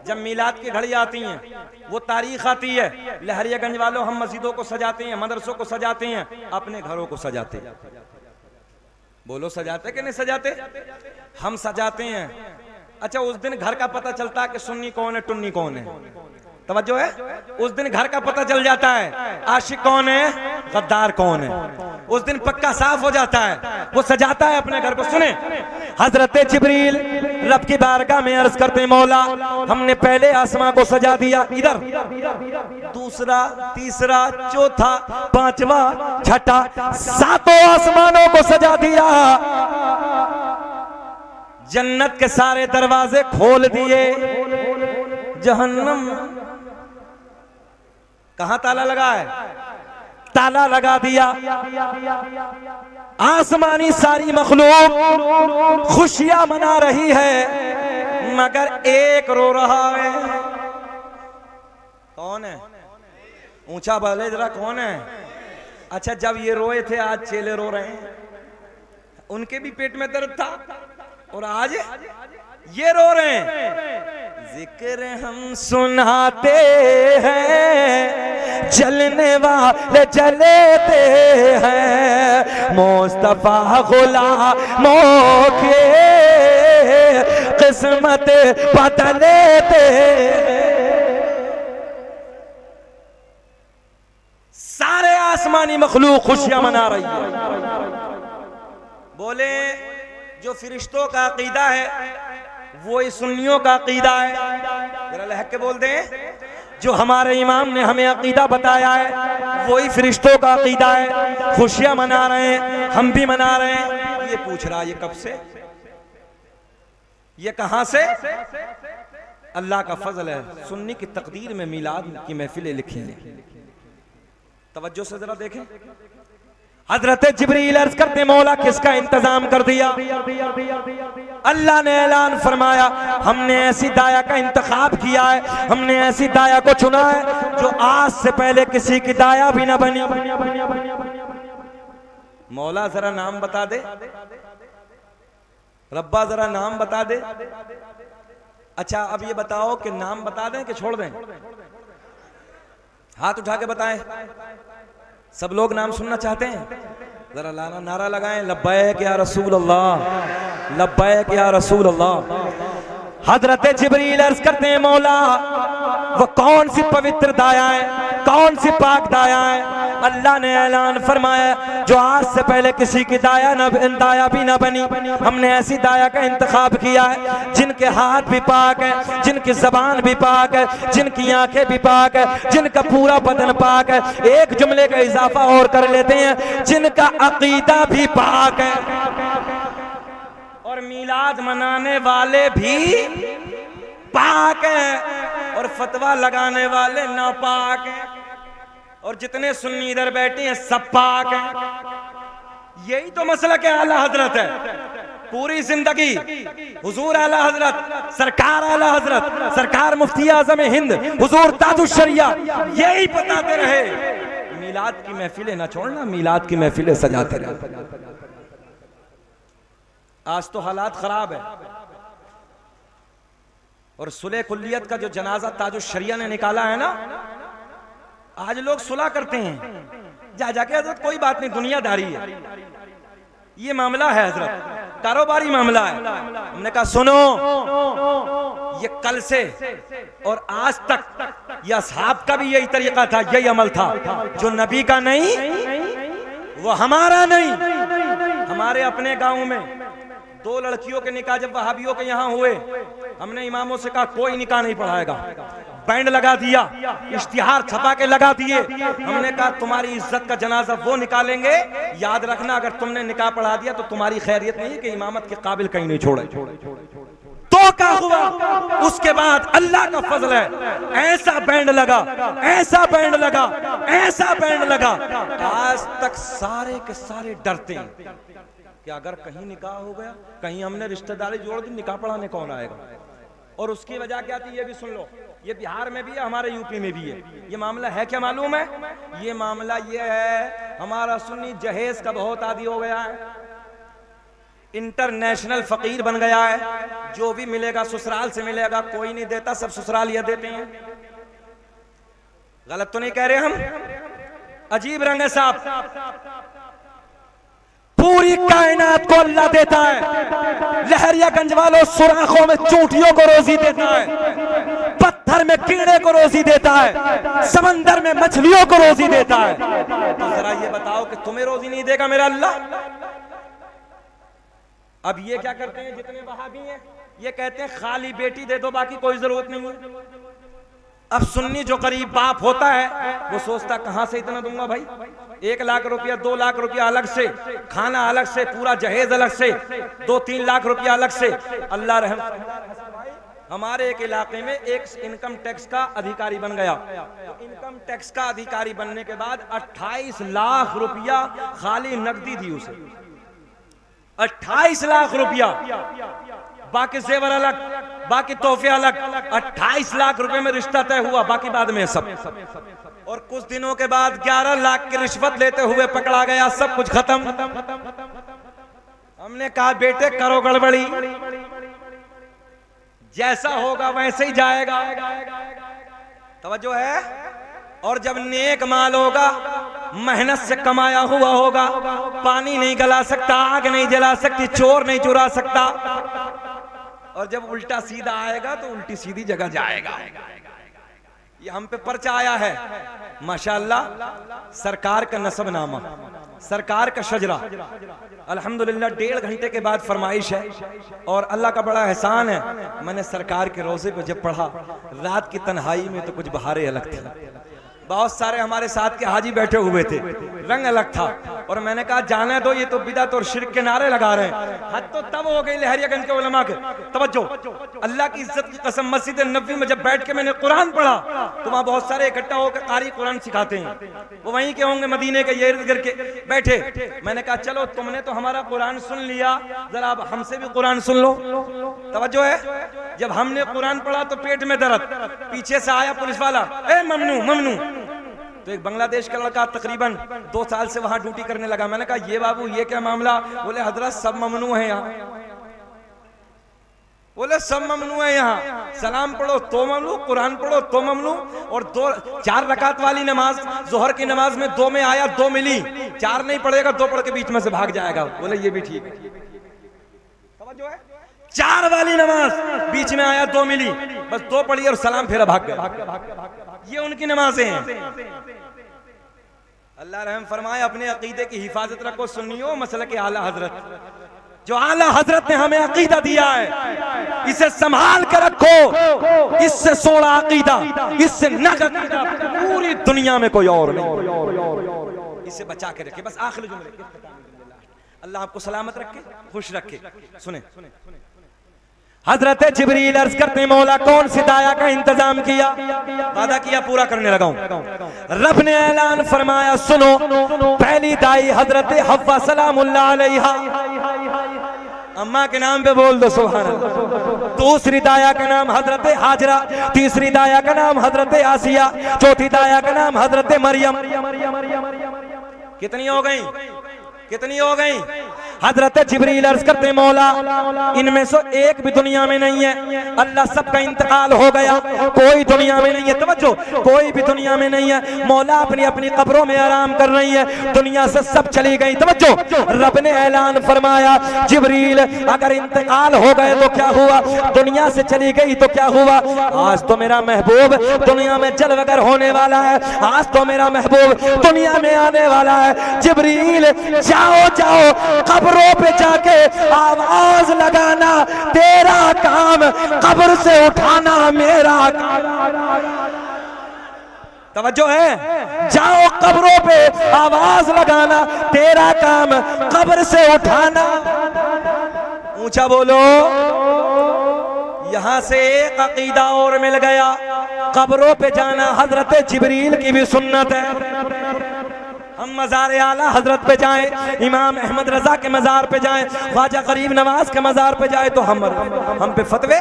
जब मिलाद की घड़ी आती है वो तारीख आती है, लहरियागंज वालों हम मस्जिदों को सजाते हैं, मदरसों को सजाते हैं, अपने घरों को सजाते हैं। बोलो सजाते कि नहीं सजाते? हम सजाते हैं। अच्छा उस दिन घर का पता चलता है कि सुन्नी कौन है टुन्नी कौन है। तवज्जो है, उस दिन घर का पता चल जाता है आशिक कौन है गद्दार कौन है। उस दिन पक्का साफ हो जाता है। वो सजाता है अपने घर को। सुने हजरत जिब्रील रब की बारगाह में अर्ज करते हैं मौला हमने पहले आसमां को सजा दिया, इधर दूसरा तीसरा चौथा पांचवा छठा सातों आसमानों को सजा दिया। जन्नत के सारे दरवाजे खोल दिए। जहन्नम कहां ताला लगा है? ताला लगा दिया। आसमानी सारी मखलूक खुशियां मना रही है मगर एक रो रहा है। कौन है? ऊंचा बोले जरा, कौन है? अच्छा जब ये रोए थे आज चेले रो रहे हैं। उनके भी पेट में दर्द था और आज ये रो रहे हैं। जिक्र हम सुनाते हैं जलने वाले जलते हैं। मुस्तफा गुलामों के किस्मत बदलते सारे आसमानी मखलूक खुशियां मना रही है। बोले जो फरिश्तों का अकीदा है वो ही सुन्नियों का अकीदा है। जरा लहक के बोल दें। जो हमारे इमाम ने हमें अकीदा बताया है वही फरिश्तों का अकीदा है। खुशियां मना रहे हैं, हम भी मना रहे हैं। ये पूछ रहा ये कब से, ये कहां से? अल्लाह का फजल है। सुन्नी की तकदीर में मिलाद की महफिलें लिखी हैं। तवज्जो से जरा देखें। हजरत जिब्रील अर्ज करते मौला किसका इंतजाम कर दिया? अल्लाह ने ऐलान फरमाया हमने ऐसी दाया का इंतखाब किया है, हमने ऐसी दाया को चुना है जो आज से पहले किसी की दाया भी ना बनी। मौला जरा नाम बता दे, रब्बा जरा नाम बता दे। अच्छा अब ये बताओ कि नाम बता दें कि छोड़ दें? हाथ उठा के बताएं। सब लोग नाम सुनना चाहते हैं? जरा लाना नारा लगाएं लब्बैक या रसूल अल्लाह, लब्बैक या रसूल अल्लाह। हजरत जिब्रील अर्ज करते हैं मौला वो कौन सी पवित्र दाया है, कौन सी पाक दाया है? अल्लाह ने ऐलान फरमाया जो आज से पहले किसी की दाया भी ना बनी। हमने ऐसी दाया का इंतखाब किया है जिनके हाथ भी पाक है, जिनकी जबान भी पाक है, जिनकी आंखें भी पाक है, जिनका पूरा बदन पाक है। एक जुमले का इजाफा और कर लेते हैं, जिनका अकीदा भी पाक है। और मिलाद मनाने वाले भी पाक है और फतवा लगाने वाले नापाक हैं। और जितने सुन्नी इधर बैठे हैं सब पाक हैं। यही तो मसला के आला हजरत है। पूरी जिंदगी हुजूर आला हजरत, सरकार आला हजरत, सरकार मुफ्ती आजम हिंद, हुजूर ताजुश शरिया यही बताते रहे मिलाद की महफिलें ना छोड़ना, मिलाद की महफिलें सजाते रहे। आज तो हालात खराब है। और सुलह कुल्लियत का जो जनाजा ताजुश शरिया ने निकाला है ना, आज लोग सुलह करते हैं जा जाके हजरत कोई बात नहीं, दुनियादारी है। ये मामला है हजरत, कारोबारी मामला है। हमने कहा सुनो, ये कल से और आज तक ये असहाब का भी यही तरीका था, यही अमल था। जो नबी का नहीं वो हमारा नहीं। हमारे अपने गांव में 2 लड़कियों के निकाह जब वहाबियों के यहाँ हुए, हमने इमामों से कहा कोई निकाह नहीं पढ़ाएगा। बैंड लगा दिया, इश्तिहार छपा के लगा दिए। हमने कहा तुम्हारी इज्जत का जनाजा वो निकालेंगे, याद रखना अगर तुमने निकाह पढ़ा दिया तो तुम्हारी खैरियत नहीं है कि इमामत के काबिल कहीं नहीं छोड़े। 2 मौका हुआ, उसके बाद अल्लाह का फजल है, ऐसा बैंड लगा, ऐसा बैंड लगा, ऐसा बैंड लगा। आज तक सारे के सारे डरते हैं कि अगर कहीं निकाह हो गया, कहीं हमने रिश्तेदारी जोड़ दी, निकाह पढ़ाने कौन आएगा। और उसकी वजह क्या थी ये भी सुन लो। ये बिहार में भी है, हमारे यूपी में भी है। ये मामला है क्या मालूम है? ये मामला ये है, हमारा सुन्नी जहेज का बहुत आदी हो गया है, इंटरनेशनल फकीर बन गया है। जो भी मिलेगा ससुराल से मिलेगा, कोई नहीं देता, सब ससुराल ये देते हैं। गलत तो नहीं कह रहे हम? अजीब रंग है साहब। पूरी कायनात को अल्लाह देता है। लहरियागंज वालों, सुराखों में चूंटियों को रोजी देता है, पत्थर में कीड़े को रोजी देता है, समंदर में मछलियों को रोजी देता है। तो जरा ये बताओ कि तुम्हें रोजी नहीं देगा मेरा अल्लाह? अब ये क्या करते हैं जितने वहाबी हैं, ये कहते हैं खाली बेटी दे दो, बाकी कोई जरूरत नहीं है। अब सुन्नी जो गरीब बाप होता है वो सोचता कहां से इतना दूंगा भाई, 1 लाख रुपया 2 लाख रुपया अलग से, खाना अलग से, पूरा जहेज अलग से, 2-3 लाख रुपया अलग से। अल्लाह रहम, हमारे एक इलाके में एक इनकम टैक्स का अधिकारी बन गया। इनकम टैक्स का अधिकारी बनने के बाद 28 लाख रुपया खाली नकदी थी उसे, 28 लाख रुपया, बाकी जेवर अलग, बाकी तोहफे अलग। 28 लाख रुपए में रिश्ता तय हुआ, बाकी बाद में सब। और कुछ दिनों के बाद 11 लाख की रिश्वत लेते हुए पकड़ा गया, सब कुछ खत्म। हमने कहा बेटे करो गड़बड़ी, जैसा होगा वैसे ही जाएगा। तवज्जो है? और जब नेक माल होगा, मेहनत से कमाया हुआ होगा, पानी नहीं गला सकता, आग नहीं जला सकती, चोर नहीं चुरा सकता। और जब उल्टा सीधा आएगा तो उल्टी सीधी जगह जाएगा। ये हम पे पर्चा आया है माशाअल्लाह, सरकार का नसबनामा, सरकार का शजरा। अल्हम्दुलिल्लाह 1.5 घंटे के बाद फरमाइश है, और अल्लाह का बड़ा एहसान है, मैंने सरकार के रोजे को जब पढ़ा, रात की तन्हाई में तो कुछ बहारें अलग थी। बहुत सारे हमारे साथ के हाजी बैठे हुए थे, रंग अलग था। और मैंने कहा जाने दो, ये तो बिदअत और शिर्क के नारे लगा रहे हैं। हद तो तब हो गई लहरियागंज के उलमा के। तवज्जो, अल्लाह की इज्जत की कसम, मस्जिद नबवी में जब बैठ के मैंने कुरान पढ़ा तो वहां बहुत सारे इकट्ठा होकर कारी कुरान सिखाते हैं, वो वहीं के होंगे, मदीने के ये इर्द गिर्द के बैठे। मैंने कहा चलो तुमने तो हमारा कुरान सुन लिया, जरा अब हमसे भी कुरान सुन लो। तवज्जो है? जब हमने कुरान पढ़ा तो पेट में दर्द, पीछे से आया पुलिस वाला, ए ममनू ममनू। तो एक बांग्लादेश का लड़का तकरीबन 2 साल से वहां ड्यूटी करने लगा। मैंने कहा ये बाबू ये क्या मामला? बोले हजरत सब ममनू है यहाँ, बोले सब ममनू है यहाँ, सलाम पढ़ो तो ममनू, कुरान पढ़ो तो ममनू, और 4 रकात वाली नमाज जोहर की नमाज में 2 में आया 2 मिली, 4 नहीं पढ़ेगा 2 पढ़ के बीच में से भाग जाएगा। बोले ये भी ठीक है। समझो है? 4 वाली नमाज बीच में आया 2 मिली, बस 2 पढ़ी और सलाम फेरा भाग गया। ये उनकी नमाजें हैं। अल्लाह रहम फरमाए, अपने अकीदे की हिफाजत रखो सुन्नियों, मसलक आला हजरत, जो आला हजरत ने हमें अकीदा दिया है, इसे संभाल कर रखो। इससे सोना अकीदा, इससे नग अकीदा पूरी दुनिया में कोई और नहीं, इसे बचा के रखे। बस आखिरी जुमले, अल्लाह आपको सलामत रखे, खुश रखे। सुने, हजरत जिब्रील अर्ज करते हैं, मौला कौन सी दाया का इंतजाम किया? वादा किया पूरा करने लगा हूं। रब ने ऐलान फरमाया, सुनो, पहली दाई हजरत हव्वा सलामुल्लाह अलैहा, अम्मा के नाम पे बोल दो सुभान अल्लाह। दूसरी दाया का नाम हजरत हाजरा, तीसरी दाया का नाम हजरत आसिया, चौथी दाया का नाम हजरत मरियम। कितनी हो गई? कितनी हो गई? हजरत जिब्रील अर्ज करते मौला इनमें से एक भी दुनिया में नहीं है, अल्लाह सबका इंतकाल हो गया, कोई दुनिया में नहीं है। तवज्जो, कोई भी दुनिया में नहीं है। मौला अपनी अपनी कब्रों में आराम कर रही है, दुनिया से सब चली गई। तवज्जो, रब ने ऐलान फरमाया, जिब्रील अगर इंतकाल हो गए तो क्या हुआ, दुनिया से चली गई तो क्या हुआ? आज तो मेरा महबूब दुनिया में जलवगर होने वाला है, आज तो मेरा महबूब दुनिया में आने वाला है। जिब्रील जाओ जाओ, कब्रों पे जाके आवाज लगाना तेरा काम, कब्र से उठाना मेरा काम। तवज्जो है? जाओ कब्रों पे आवाज लगाना तेरा काम, कब्र से उठाना। ऊंचा बोलो, यहां से एक अकीदा और मिल गया, कब्रों पे जाना हजरत जिब्रील की भी सुन्नत है। हम मज़ार आला हजरत पे जाएं, इमाम अहमद रजा के मज़ार पे जाएं, ख्वाजा गरीब नवाज के मज़ार पे जाएं तो हम पे फतवे।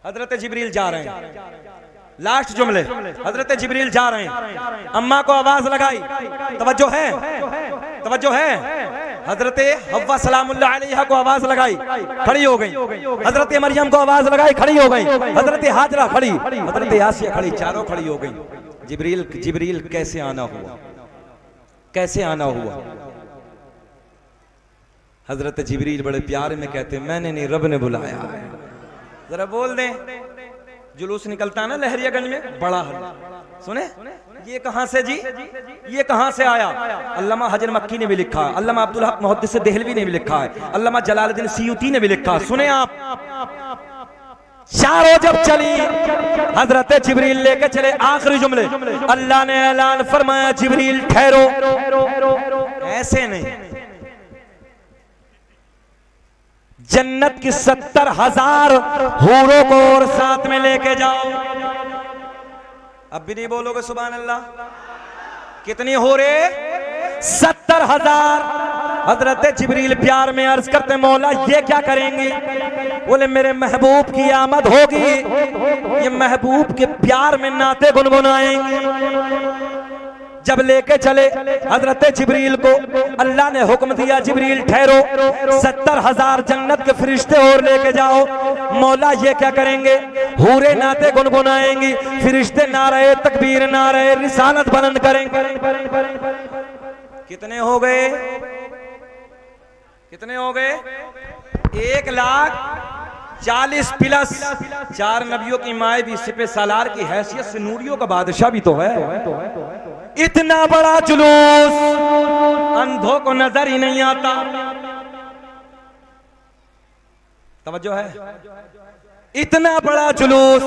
हजरत जिब्रील जा रहे हैं, लास्ट जुमले, हजरत जिब्रील जा रहे हैं, अम्मा को आवाज लगाई, तवज्जो है, तवज्जो है। हजरत हव्वा सलामुल्लाह अलैहा को आवाज लगाई, खड़ी हो गई। हजरत मरियम को आवाज लगाई, खड़ी हो गई। हजरत हाजरा खड़ी, हजरत आसिया खड़ी, चारों खड़ी हो गई। जिब्रील कैसे आना हुआ, कैसे आना हुआ? हजरत जिब्रील बड़े प्यार में कहते, मैंने नहीं, रब ने बुलाया है। जरा बोल दें, जुलूस निकलता है ना लहरियागंज में, बड़ा सुने, ये कहां से जी, ये कहां से आया? अल्लामा हजर मक्की ने भी लिखा है, अल्लामा अब्दुल हक मुहद्दिस देहलवी ने भी लिखा है, अल्लामा जलालुद्दीन सियूती ने भी लिखा। सुने आप, चारों जब चली, हजरत जिब्रील लेके चले आखिरी जुमले, अल्लाह ने ऐलान फरमाया, जिब्रील ठहरो, ऐसे नहीं, जन्नत की 70,000 हूरों को और साथ में लेके जाओ। अब भी नहीं बोलोगे सुभान अल्लाह? कितनी हो रे? 70,000। हजरत जिब्रील प्यार में अर्ज करते, मौला ये क्या करेंगे? बोले मेरे महबूब की आमद होगी, ये महबूब के प्यार में नाते गुनगुनाएंगे। जब लेके चले हजरत जिब्रील को, अल्लाह ने हुक्म दिया, जिब्रील ठहरो, 70,000 जन्नत के फरिश्ते और लेके जाओ। मौला ये क्या करेंगे? हूरे नाते गुनगुनाएंगी, फरिश्ते नारे तकबीर, नारे रिसालत बुलंद करेंगे। कितने हो गए? कितने हो गए? 1,40,000 प्लस 4 नबियों की माए भी सिपे सालार की हैसियत से नूरियों का बादशाह भी तो है। इतना बड़ा जुलूस अंधों को नजर ही नहीं आता। तवज्जो है? इतना बड़ा जुलूस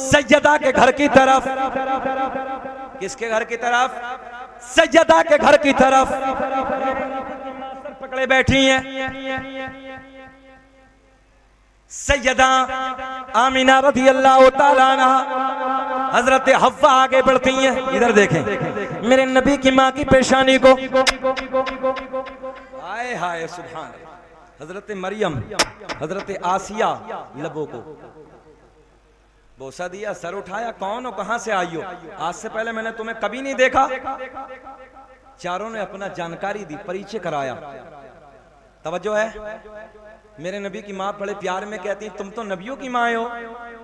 सैयदा के घर की तरफ, किसके घर की तरफ? सैयदा के घर की तरफ पकड़े बैठी हैं सैयदा आमिना रज़ी अल्लाह तआला अन्हा। हजरत हव्वा आगे बढ़ती हैं, इधर देखें मेरे नबी की माँ की पेशानी को, हाय हाय सुभान। हजरत मरियम, हजरत आसिया लबों को बोसा दिया, सर उठाया, कौन हो, कहां से आई हो? आज से पहले मैंने तुम्हें कभी नहीं देखा। चारों ने अपना जानकारी दी, परिचय कराया। तवज्जो है? मेरे नबी की माँ बड़े प्यार में कहती, तुम तो नबियों की माँ हो,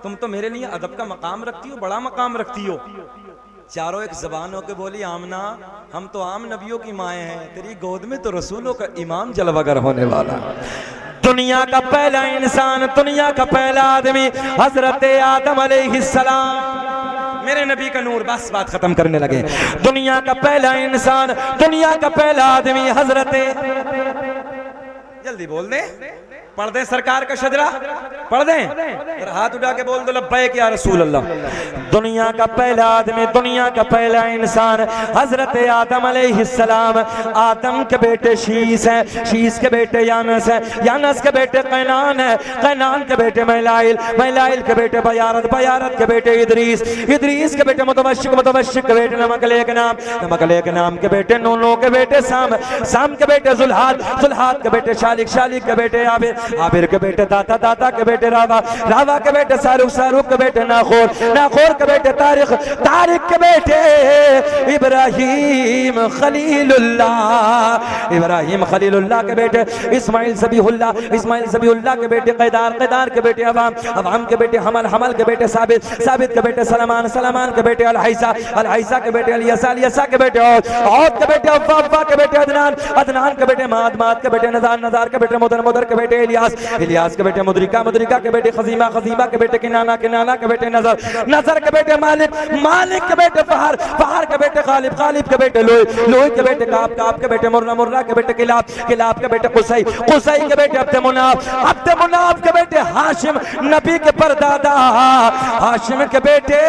तुम तो मेरे लिए अदब का मकाम रखती हो, बड़ा मकाम रखती हो। चारों एक जबान होकर बोली, आमना हम तो आम नबियों की माएँ हैं, तेरी गोद में तो रसूलों का इमाम जलवागर होने वाला। दुनिया का पहला इंसान, दुनिया का पहला आदमी हजरत आदम अलैहिस्सलाम, मेरे नबी का नूर। बस बात खत्म करने लगे। दुनिया का पहला इंसान, दुनिया का पहला आदमी हजरत, जल्दी बोल दें, पढ़ दें सरकार का शजरा, पढ़ दें, हाथ उठा के बोल दो लब्बैक या रसूल अल्लाह। दुनिया का पहला आदमी, दुनिया का पहला इंसान हजरत आदम अलैहिस्सलाम। आदम के बेटे शीस हैं, शीस के बेटे यानस हैं, यानस के बेटे कैनान है, कैनान के बेटे मैलाइल, मैलाइल के बेटे बयारत, बयारत के बेटे इदरीस, इदरीस के बेटे मुतवश्शिक, मुतवश्शिक के बेटे नमकलेक नाम, नमकलेक नाम के बेटे नूनो के बेटे साम, साम के बेटे जुल्हाद, जुल्हाद के बेटे शालिक, शालिक के बेटे आबिर, आबिर के बेटे दाता, दाता के बेटे रावा, रावा के बेटे शाहरुख, शाहरुख के बेटे नाखोर, नाखोर के बेटे तारिक, तारिक के बेटे इब्राहिम खलीलुल्लाह, इब्राहिम खलीलुल्लाह के बेटे इस्माइल ज़बीहुल्लाह, इस्माइल ज़बीहुल्लाह के बेटे कैदार, कैदार के बेटे अवाम, अवाम के बेटे हमल, हमल के बेटे साबित, साबित के बेटे सलमान, सलमान के बेटे अलहैसा, अलहैसा के बेटे अलियसा, अलियसा के बेटे औद के बेटे अव्वा, अव्वा के बेटे अदनान, अदनान के बेटे माद, माद के बेटे नज़ार, नज़ार के बेटे मुदर, मुदर के बेटे इलियास, इलियास के बेटे मुद्रिका, मुद्रिका जुलेखा के बेटे खजीमा, खजीमा के बेटे किनाना, किनाना के बेटे नजर, नजर के बेटे मालिक, मालिक के बेटे फहर, फहर के बेटे खालिब, खालिब के बेटे लोई, लोई के बेटे काब, काब के बेटे मुर्रा, मुर्रा के बेटे किलाब, किलाब के बेटे कुसई, कुसई के बेटे अब्द मुनाफ, अब्द मुनाफ के बेटे हाशिम, नबी के परदादा हाशिम के बेटे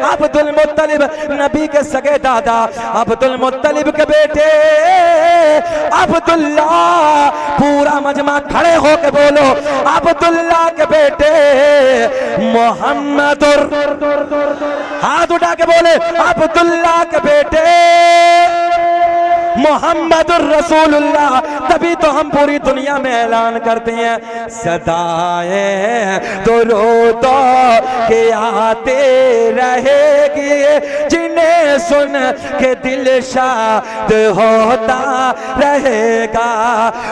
अब्दुल मुत्तलिब, नबी के सगे दादा अब्दुल मुत्तलिब के बेटे अब्दुल्ला। पूरा मजमा खड़े होके बोलो, अब्दुल्ला के बेटे मोहम्मदुर, हाथ उठा के बोले अब्दुल्ला के बेटे मोहम्मदुर रसूलुल्लाह। तभी तो हम पूरी दुनिया में ऐलान करते हैं सदाएं दुरूद के आते रहेगी, जिन्हें सुन के दिल शाद होता रहेगा।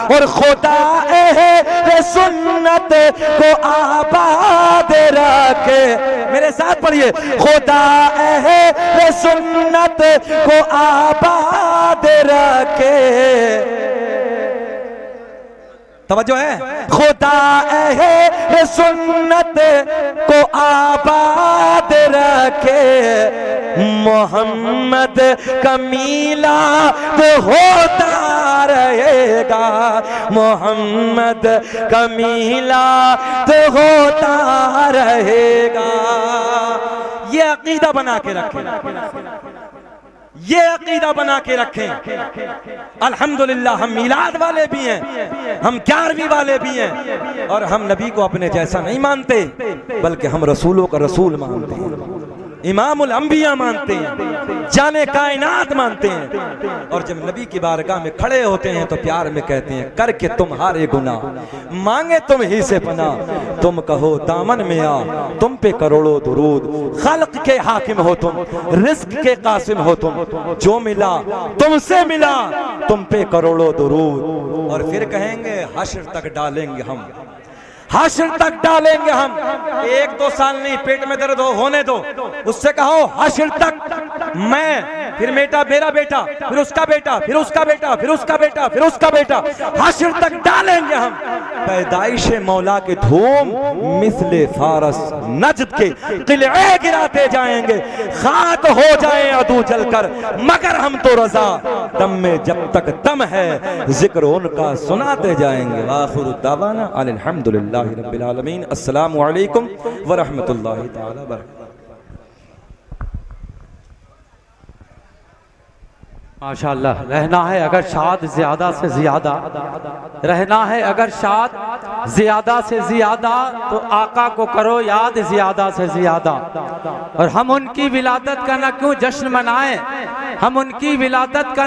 और खुदा अहले सुन्नत को आबाद रखे, मेरे साथ पढ़िए, खुदा अहले सुन्नत को आबाद रखे। तवज्जो है, खुदा अहले सुन्नत को आबाद रखे, मोहम्मद का मीलाद होता रहेगा, मोहम्मद का मीलाद होता रहेगा। ये अकीदा बना के रखें, ये अकीदा बना के रखें। अल्हम्दुलिल्लाह हम मिलाद वाले भी हैं, हम 11वीं वाले भी हैं, और हम नबी को अपने जैसा नहीं मानते, बल्कि हम रसूलों का रसूल मानते हैं, इमामुल अंबिया मानते हैं, जाने कायनात मानते हैं। और जब नबी की बारगाह में खड़े होते हैं तो प्यार में कहते हैं करके तुम्हारे गुनाह मांगे तुम ही से पना, तुम कहो दामन में आ, तुम पे करोड़ों दुरूद, खल्क के हाकिम हो तुम, रिस्क के कासिम हो तुम, जो मिला तुमसे मिला, तुम पे करोड़ों दुरूद। और फिर कहेंगे हश्र तक डालेंगे हम, हश्र तक डालेंगे हम। 1-2 साल नहीं, पेट में दर्द हो होने दो, उससे कहो हश्र तक मैं, फिर बेटा मेरा बेटा, फिर उसका बेटा, फिर उसका बेटा, फिर उसका बेटा, फिर उसका बेटा, हश्र तक डालेंगे हम। पैदाइश मौला के धूम मिसले फारस नजद के किले गिराते जाएंगे, खाक हो जाए अदू जलकर, मगर हम तो रजा दम में जब तक दम है जिक्र उनका सुनाते जाएंगे। आखिर दावाना अल्हम्दुलिल्लाह रब्बिल आलमीन। अस्सलामु अलैकुम व रहमतुल्लाहि तआला व बरकातहू। माशाअल्लाह, रहना है अगर शाद ज्यादा से ज्यादा, रहना है अगर शाद ज्यादा से ज्यादा, तो आका को करो याद ज्यादा से ज्यादा। और हम उनकी विलादत का न क्यों जश्न मनाएं, हम उनकी विलादत का